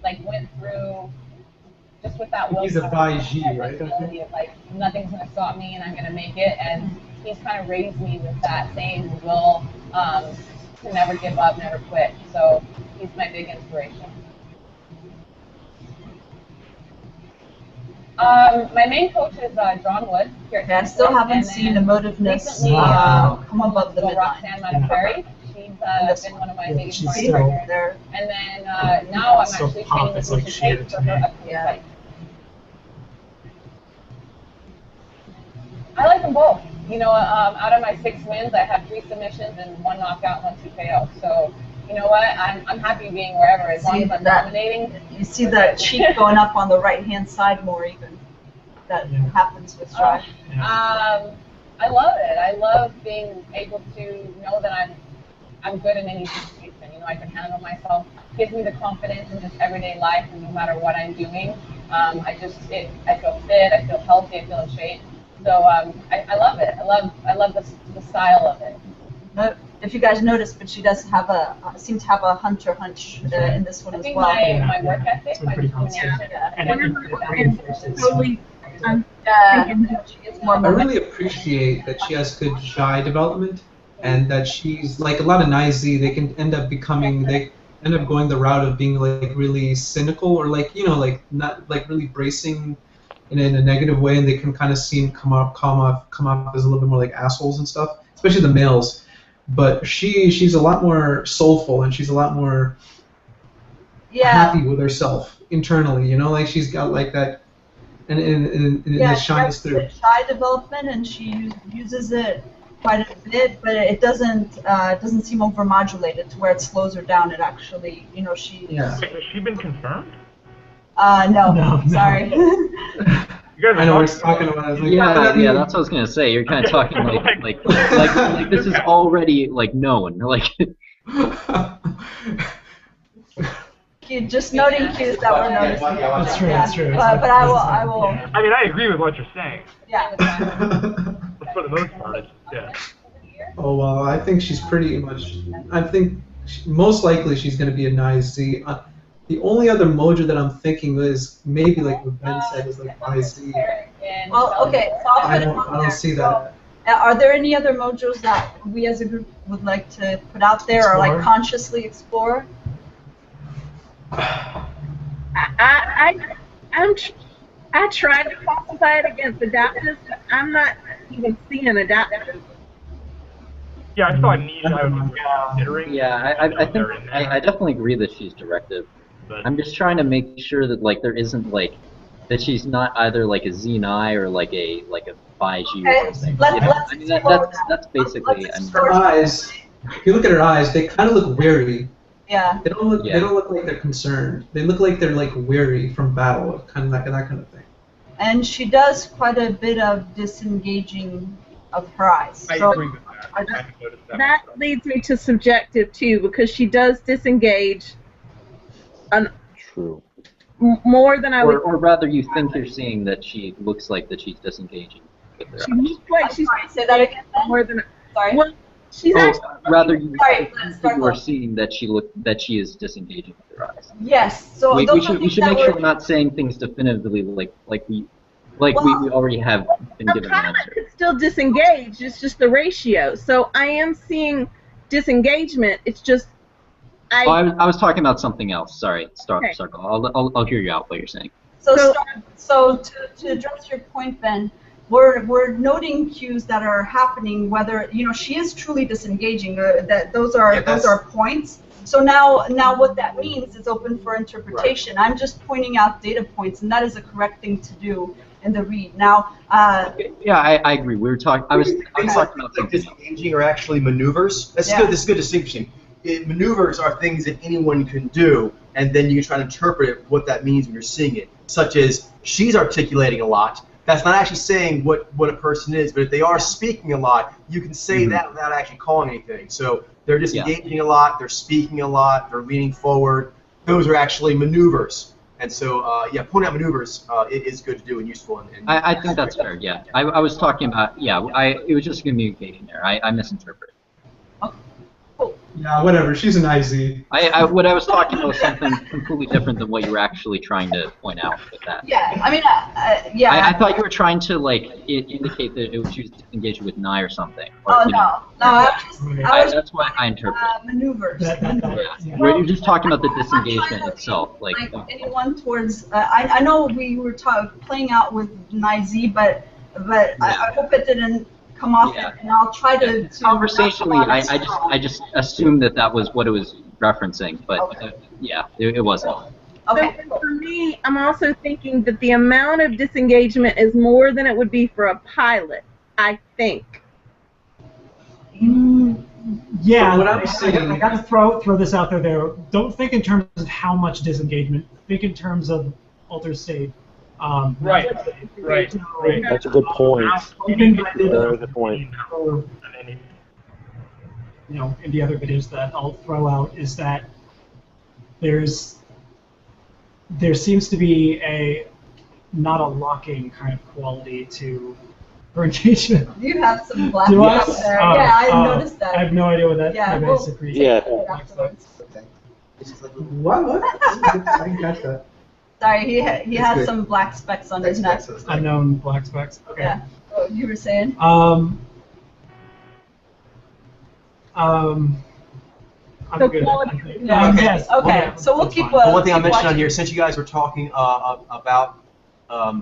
Like went through just with that will. He's a Vajji, right? Of, like nothing's gonna stop me and I'm gonna make it, and he's kind of raised me with that same will to never give up, never quit. So he's my big inspiration. My main coach is John Wood. Here at I still haven't seen emotiveness come above the Roxanne Montgomery. She's been one of my biggest she's partners. There. And then now I'm So actually pop, training it's with like Lucia sheer Tate to for her me. upcoming Yeah. fight. I like them both. You know, out of my 6 wins, I have 3 submissions and 1 knockout, 1 TKO. So, you know what? I'm happy being wherever as long as I'm dominating. You see the cheek going up on the right hand side more even. That happens with Strive. I love it. I love being able to know that I'm good in any situation. You know, I can handle myself. It gives me the confidence in just everyday life, and no matter what I'm doing, I feel fit. I feel healthy. I feel in shape. So I love it. I love the style of it. But if you guys noticed, but she does have seems to have a hunter hunch in this one I as think well. my work ethic, my determination. totally. I'm thinking that she gets more I really appreciate that she has good shy development, and that she's like a lot of Naizi. They can end up going the route of being like really cynical, or like like not like really bracing in a negative way, and they can kind of come off as a little bit more like assholes and stuff, especially the males. But she's a lot more soulful, and she's a lot more happy with herself internally. Like she's got like that. And it shines through. Shy development, and she uses it quite a bit, but it doesn't seem overmodulated to where it slows her down. It actually, she. Yeah. Wait, has she been confirmed? No. Sorry. You guys I know we're talking about it. Yeah, that's what I was gonna say. You're kind of talking like this is already like known. Like. Just noting cues that were noticed. That's true. That's true. But I will. I mean, I agree with what you're saying. Yeah. But for the most part, yeah. Oh well, I think she's pretty much. I think most likely she's going to be a nice Z. The only other mojo that I'm thinking is maybe like what Ben said is like IZ. Well, okay. So I'll I put it on don't there. see that. Are there any other mojos that we as a group would like to put out there or like consciously explore? I tried to classify it against adaptives, but I'm not even seeing adaptives. Yeah, I saw a niche I was considering. Yeah, I think I definitely agree that she's directive. But I'm just trying to make sure that like there isn't like that she's not either like a Xeni or like a Baiji or something. Let's You know? I mean that's basically. Her eyes. If you look at her eyes, they kind of look weary. Yeah. They don't look. Yeah. They don't look like they're concerned. They look like they're like weary from battle, kind of like that kind of thing. And she does quite a bit of disengaging of her eyes. I So agree with that. I kind of noticed that. That leads me to subjective too, because she does disengage True. more than I would. Or rather, you think you're seeing that she looks like that she's disengaging with her She eyes. looks like she's say that again. more than. Sorry. Well, she's actually. Rather, you Sorry, are seeing that she is disengaging with her eyes. Yes. So we those are should things make that sure were- we're not saying things definitively we already have been A given an pilot answer. could still disengage. It's just the ratio. So I am seeing disengagement. It's just. Oh, I was talking about something else. Sorry, Okay. I'll hear you out what you're saying. So to address your point, Ben, we're noting cues that are happening. Whether she is truly disengaging. That those are points. So now what that means is open for interpretation. I'm just pointing out data points, and that is a correct thing to do in the read. Now. Yeah, I agree. We were talking. I was talking about like something. disengaging are actually maneuvers. That's Yeah. good. This is good distinction. Maneuvers are things that anyone can do, and then you can try to interpret what that means when you're seeing it. Such as she's articulating a lot. That's not actually saying what a person is, but if they are speaking a lot, you can say that without actually calling anything. So they're disengaging a lot, they're speaking a lot, they're leaning forward. Those are actually maneuvers. And so, pointing out maneuvers it is good to do and useful. I think that's fair. Yeah, I was talking about. Yeah, it was just communicating there. I misinterpreted. Yeah, whatever. She's an IZ. What I was talking about was something completely different than what you were actually trying to point out with that. Yeah, I mean, yeah. I thought you were trying to indicate that she was engaged with Nye or something. Or, Oh no, I was that's why I interpret. maneuvers. Yeah. Where you're just talking about the disengagement itself, like anyone towards. I know we were playing out with Nye, but I hope it didn't come off, and I'll try to conversationally. I just assumed that was what it was referencing, but it wasn't. Okay. So for me, I'm also thinking that the amount of disengagement is more than it would be for a pilot, I think. Yeah, What I'm saying- I got to throw this out there. Don't think in terms of how much disengagement. Think in terms of altered state. Right. That's a good point. Very good point. In the other videos that I'll throw out is that there seems to be not a locking kind of quality to her engagement. You have some black Do I? spots there. Yeah, I noticed that. I have no idea what that we'll secretes. Yeah. What? I didn't catch that. Sorry, he has some black specks on his neck. Unknown black specks. Okay. Yeah. Oh, you were saying? I'm good. Yes. Okay. So we'll keep. One thing I mentioned on here, since you guys were talking about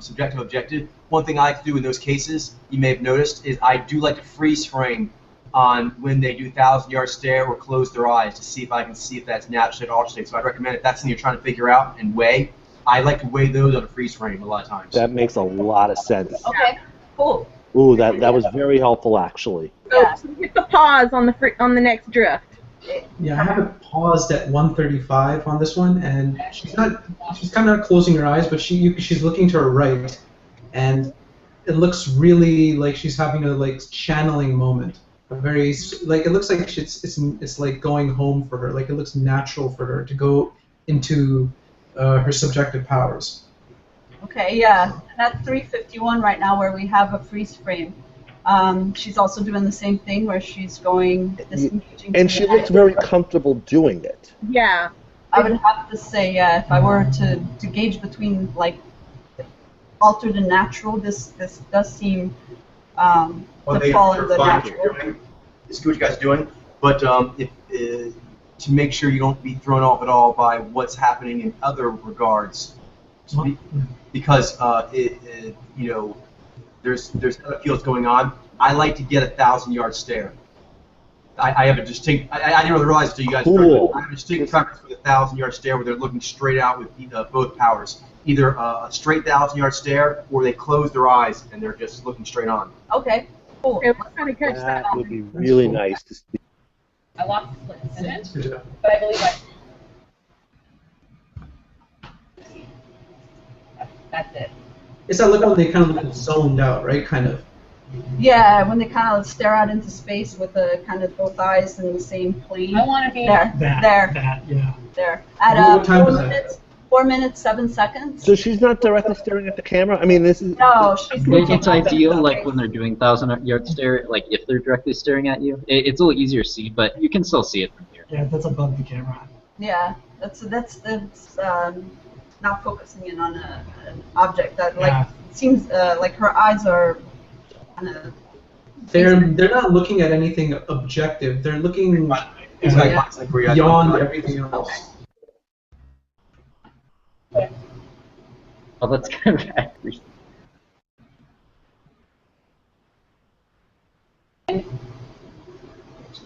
subjective objective, one thing I like to do in those cases, you may have noticed, is I do like to freeze frame on when they do 1,000-yard stare or close their eyes to see if I can see if that's natural state or altered state. So I'd recommend if that's something you're trying to figure out and weigh, I like to weigh those on a freeze frame a lot of times. That makes a lot of sense. Okay. Cool. Ooh, that was very helpful, actually. So hit the pause on the next drift. Yeah, I have it paused at 135 on this one, and she's kind of not closing her eyes, but she's looking to her right, and it looks really like she's having a channeling moment. A very it looks like it's like going home for her. Like it looks natural for her to go into her subjective powers. Okay. Yeah. At 351 right now, where we have a freeze frame. She's also doing the same thing where she's going disengaging. And she looks very comfortable doing it. Yeah. I would have to say, if I were to gauge between altered and natural, this does seem to fall in the natural. It's good what you guys are doing, but to make sure you don't be thrown off at all by what's happening in other regards, because there's other fields going on. I like to get a 1,000-yard stare. I have a distinct. I didn't really realize until you guys. Cool. I have a distinct preference for the 1,000-yard stare where they're looking straight out with both powers. Either a straight 1,000-yard stare, or they close their eyes and they're just looking straight on. Okay. Cool. Okay, let's try to catch that. That would be really nice to see. I lost the split decision, but I believe that's it. It's that look when they kind of look zoned out, right? Kind of. Yeah, when they kind of stare out into space with the kind of both eyes in the same plane. I want to be there. Yeah. There. At What time was that? 4 minutes, 7 seconds. So she's not directly staring at the camera? I mean, this is... No, she's It's ideal, like when they're doing 1,000-yard stare, like if they're directly staring at you. It's a little easier to see, but you can still see it from here. Yeah, that's above the camera. Yeah, that's not focusing in on an object that like seems like her eyes are kind of. They're not looking at anything objective. They're looking beyond everything else. Oh, that's kind of accurate.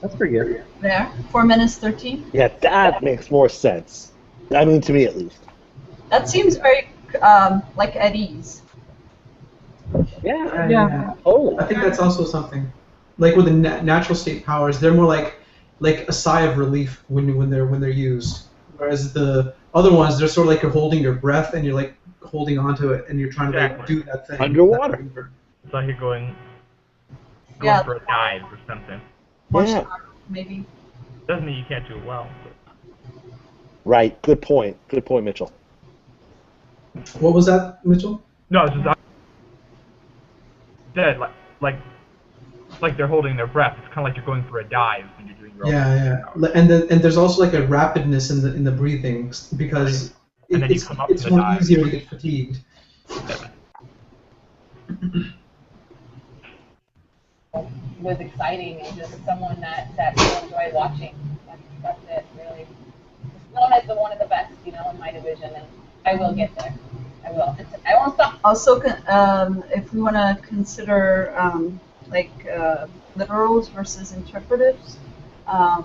That's pretty good. There, 4 minutes 13. Yeah, that makes more sense. I mean, to me at least. That seems very like at ease. Yeah. Oh, I think that's also something. Like with the natural state powers, they're more like a sigh of relief when they're used. Whereas the other ones, they're sort of like you're holding your breath and you're like holding onto it and you're trying to like do that thing. Underwater. It's like you're going for a dive or something. Yeah. Maybe. Doesn't mean you can't do it well. Right. Good point. Good point, Mitchell. What was that, Mitchell? No, it's just dead. Like they're holding their breath. It's kind of like you're going for a dive when you're doing your own. Yeah. And there's also like a rapidness in the breathing because it's more easier to get fatigued. Was exciting and just someone that people enjoy watching. That's it, really. Sloan is one of the best, in my division, and I will get there. I will. I won't stop. Also, if we want to consider literals versus interpretives, I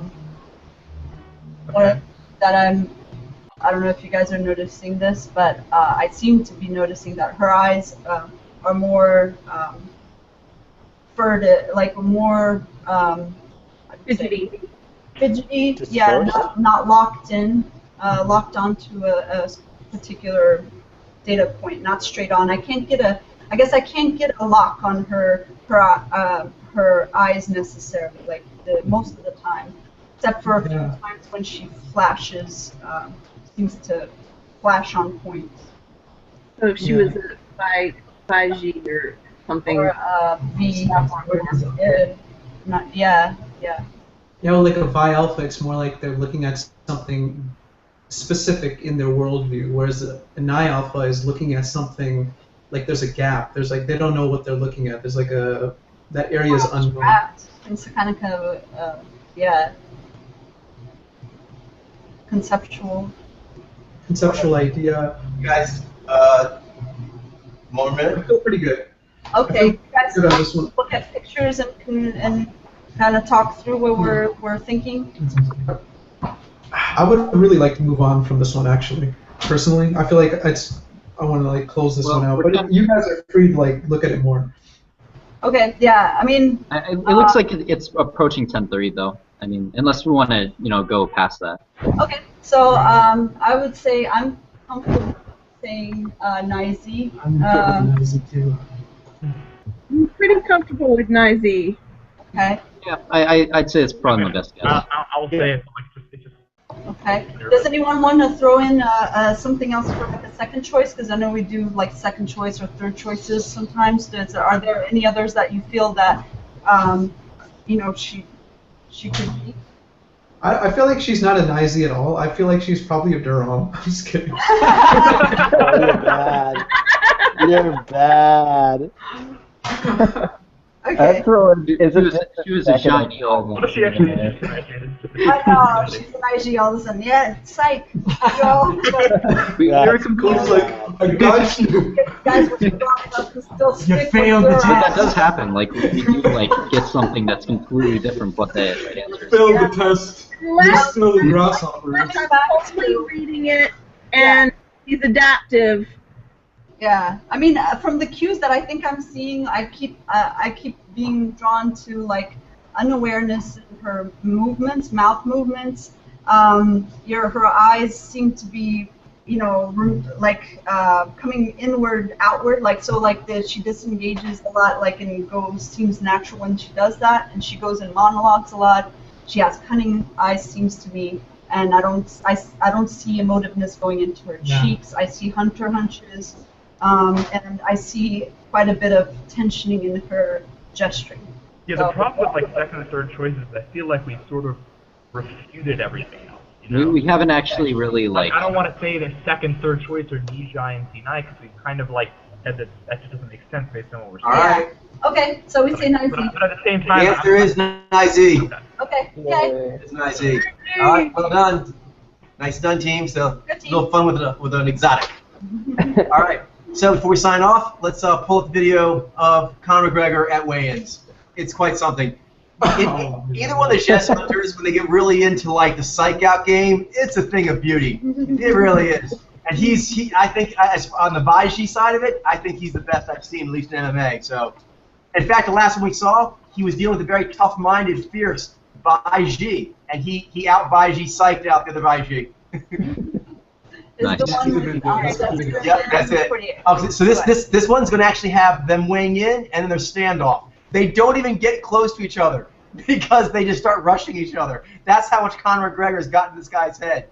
don't know if you guys are noticing this, but I seem to be noticing that her eyes are more more fidgety. Fidgety, yeah, not locked in, locked onto a particular data point, not straight on. I guess I can't get a lock on her eyes necessarily, like most of the time, except for a few times when she flashes, seems to flash on points. So if she was a 5G or something. Or V. Yeah. Yeah, well, like a Vi Alpha, it's more like they're looking at something specific in their worldview, whereas an I Alpha is looking at something like there's a gap. There's like they don't know what they're looking at. There's like that area is unknown. It's kind of conceptual idea. You guys, more minute? I feel pretty good. Okay, you guys good on this one. look at pictures and kind of talk through what we're thinking. I would really like to move on from this one, actually. Personally, I feel like I want to like close this one out. But you guys are free to like look at it more. Okay. Yeah. I mean. It looks like it's approaching 10:30 though. I mean, unless we want to, go past that. Okay. So I would say I'm comfortable saying Nizy. I'm good with Nizy too. I'm pretty comfortable with Nizy. Okay. Yeah, I'd say it's probably my best guess. I'll say it's just. Okay. Does anyone want to throw in something else for like a second choice? Because I know we do like second choice or third choices sometimes. Are there any others that you feel that she could be? I feel like she's not a Nizy at all. I feel like she's probably a Durham. I'm just kidding. Oh, you're bad. You're bad. Okay. She was a shiny all What if she actually is differentiated? I know, she's an IG all of a sudden. Yeah, psych. Girl. You're completely like, I got you. Guys were strong enough to still stick failed with the girls. But that does happen. Like we do like get something that's completely different, but the right answer. Failed the test. You Unless, smell the grasshoppers. unless I'm totally reading it and he's adaptive. Yeah, I mean, from the cues that I think I'm seeing, I keep being drawn to like unawareness in her movements, mouth movements. Her eyes seem to be, coming inward, outward, she disengages a lot, and seems natural when she does that, and she goes in monologues a lot. She has cunning eyes, seems to me, and I don't see emotiveness going into her cheeks. I see hunter hunches. And I see quite a bit of tensioning in her gesturing. Yeah, the problem with second and third choices, I feel like we sort of refuted everything else. You know? We haven't actually really I don't want to say that second, third choice are Nijai and Sinai because we kind of said that just doesn't make sense based on what we're saying. All right. Okay, so we say Nizi. But at the same time, The answer is Nizi. Okay. Yay. It's Nizi. All right, well done. Nice done, team. So a little fun with an exotic. All right. So before we sign off, let's pull up the video of Conor McGregor at weigh-ins. It's quite something. Either one of the chess hunters, when they get really into the psych out game, it's a thing of beauty. It really is. And I think on the Vaji side of it, I think he's the best I've seen, at least in MMA. So, in fact, the last one we saw, he was dealing with a very tough-minded, fierce Vaji, and he out Vaji psyched out the other Vaji. Nice. Yep, that's it. Okay, so this one's going to actually have them weighing in, and then there's standoff. They don't even get close to each other because they just start rushing each other. That's how much Conor McGregor has gotten in this guy's head.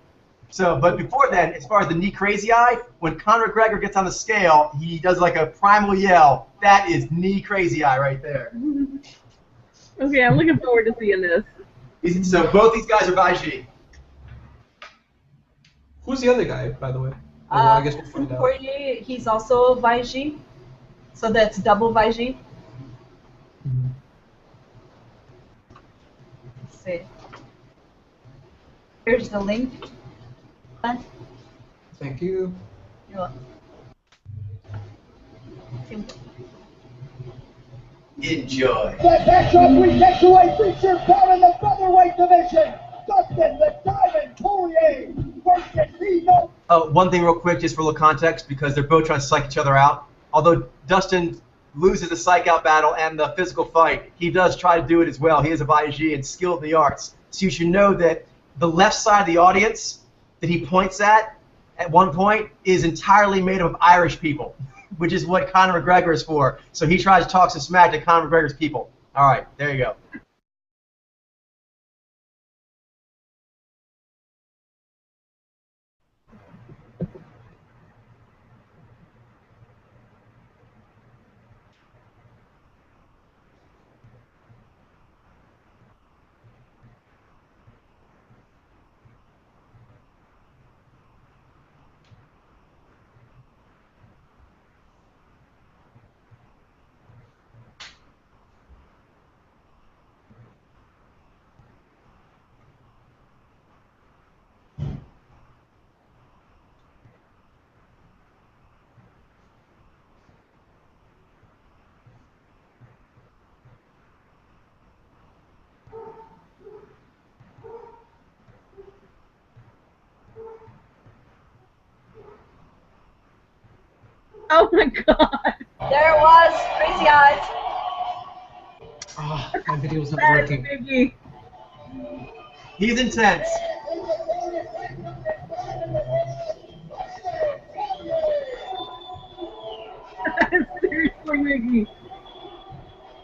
So, but before then, as far as the knee crazy eye, when Conor McGregor gets on the scale, he does a primal yell. That is knee crazy eye right there. Okay, I'm looking forward to seeing this. So both these guys are Vaji. Who's the other guy, by the way? I guess we'll find out. Poirier, he's also Vaji, so that's double Vaji. Let's see. Here's the link. Thank you. You're welcome. Enjoy. The next up, we get to a feature bout in the featherweight division. Dustin the Diamond Poirier versus Nino. One thing real quick, just for a little context, because they're both trying to psych each other out. Although Dustin loses the psych out battle and the physical fight, he does try to do it as well. He is a Vaji and skilled in the arts. So you should know that the left side of the audience that he points at one point is entirely made up of Irish people, which is what Conor McGregor is for. So he tries to talk some smack to Conor McGregor's people. All right, there you go. Oh my god. There it was. Crazy eyes. Ah, my video's not That's working. Biggie. He's intense. Seriously, Biggie.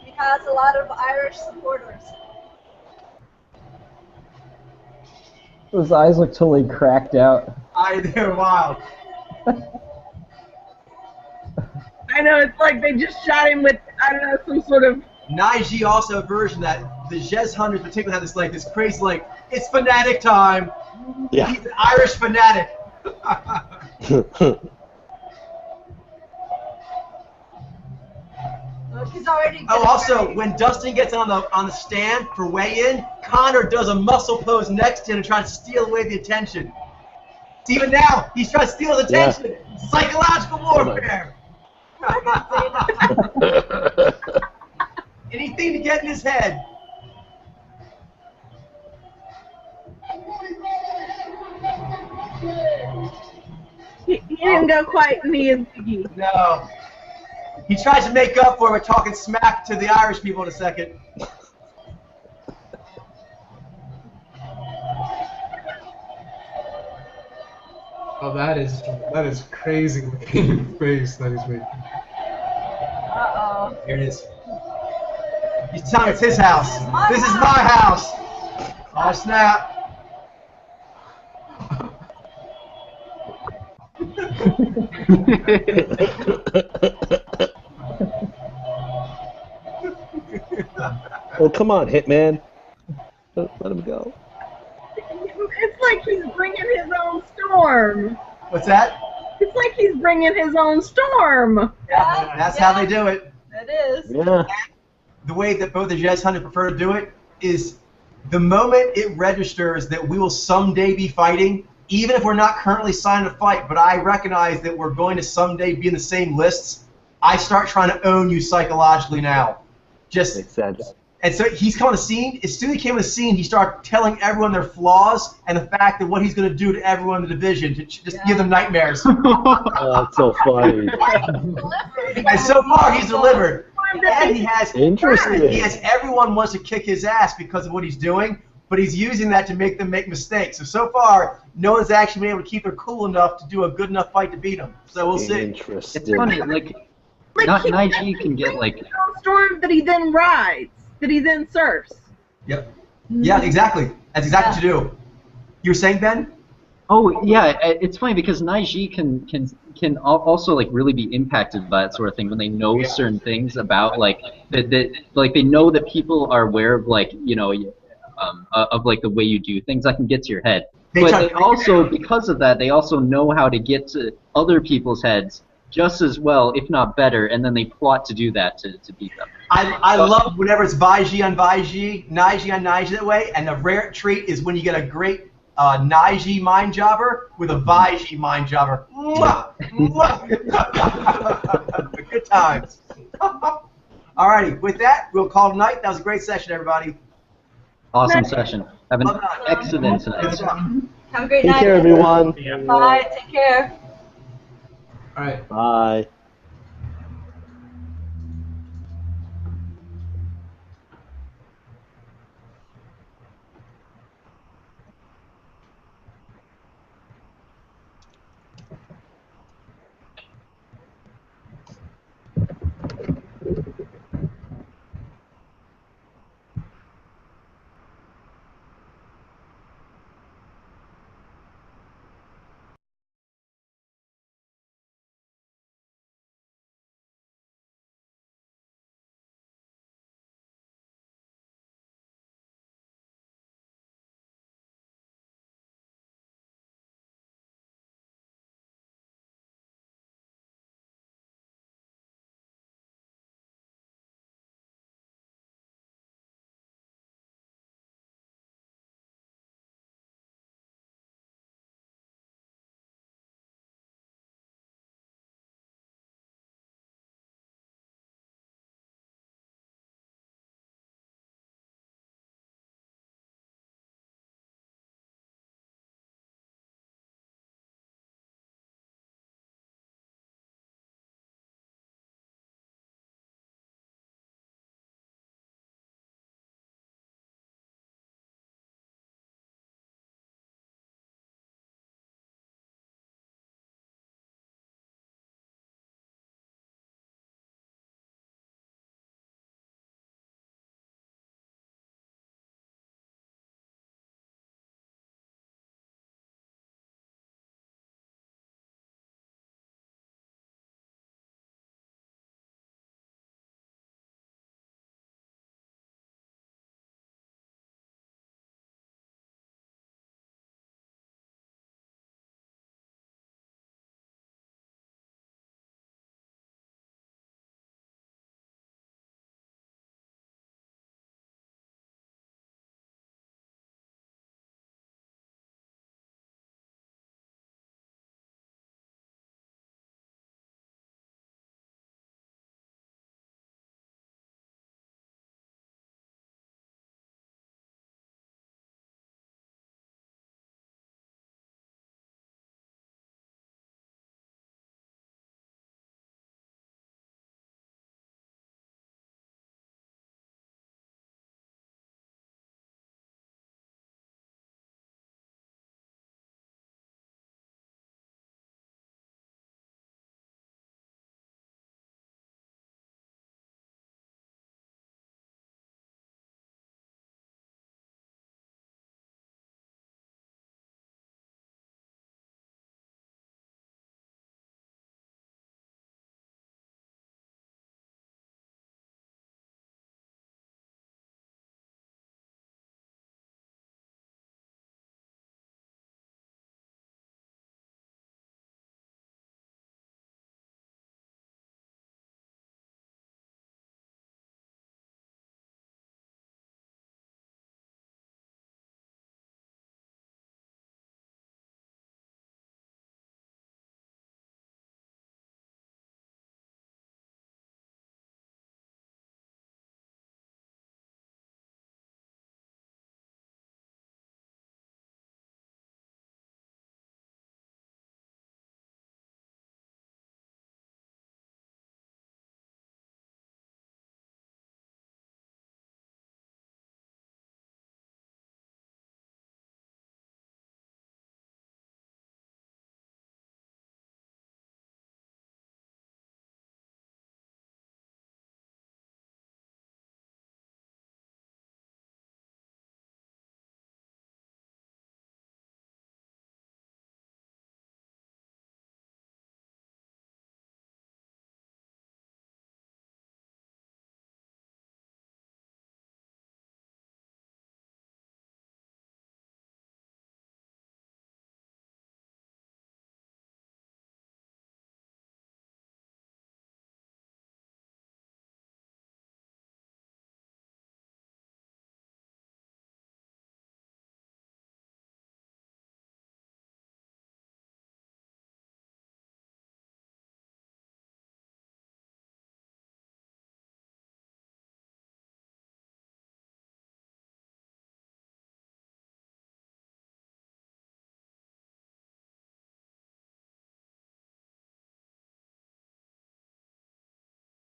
He has a lot of Irish supporters. Those eyes look totally cracked out. They're wild. I know, it's like they just shot him with, I don't know, some sort of... Naiji also a version that the Jez Hunters particularly have this crazy, it's fanatic time. Yeah. He's an Irish fanatic. He's already. Oh, also, when Dustin gets on the stand for weigh-in, Connor does a muscle pose next to him and tries to steal away the attention. Even now, he's trying to steal his attention. Yeah. Psychological warfare. Anything to get in his head. He didn't go quite me and Ziggy. No. He tries to make up for it by talking smack to the Irish people in a second. Oh, that is crazy looking face that he's making. Uh-oh. Here it is. He's telling it's his house. This is my house. Oh, snap. Oh, come on, Hitman. Let him go. It's like he's bringing his own storm. What's that? It's like he's bringing his own storm. Yeah, that's how they do it. It is. Yeah. The way that both the Jazz Hunters prefer to do it is the moment it registers that we will someday be fighting, even if we're not currently signed to fight, but I recognize that we're going to someday be in the same lists, I start trying to own you psychologically now. Just makes sense. And so he's come on the scene. As soon as he came on the scene, he started telling everyone their flaws and the fact that what he's going to do to everyone in the division to just give them nightmares. Oh, that's so funny. And so far, he's delivered. And he has Interesting. He has everyone wants to kick his ass because of what he's doing, but he's using that to make them make mistakes. So far, no one's actually been able to keep their cool enough to do a good enough fight to beat him. So we'll see. Interesting. It's funny, like Nige can get like storm that he then rides, that he then surfs. Yep. Yeah, exactly. That's exactly what you do. You were saying, Ben? Oh yeah, it's funny because Nige can also like really be impacted by that sort of thing when they know certain things about like that like they know that people are aware of like of like the way you do things that can get to your head. But they also because of that they also know how to get to other people's heads just as well, if not better, and then they plot to do that to beat them. I love whenever it's Vaji on Vaji, Nige on Nige that way, and the rare treat is when you get a great Nige mind jobber with a Vaji mind jobber. Mwah! Mwah! Good times. Alrighty, with that, we'll call it a night. That was a great session, everybody. Awesome session. Have an excellent tonight. Have a great Take night. care, everyone. Bye. Take care. All right. Bye.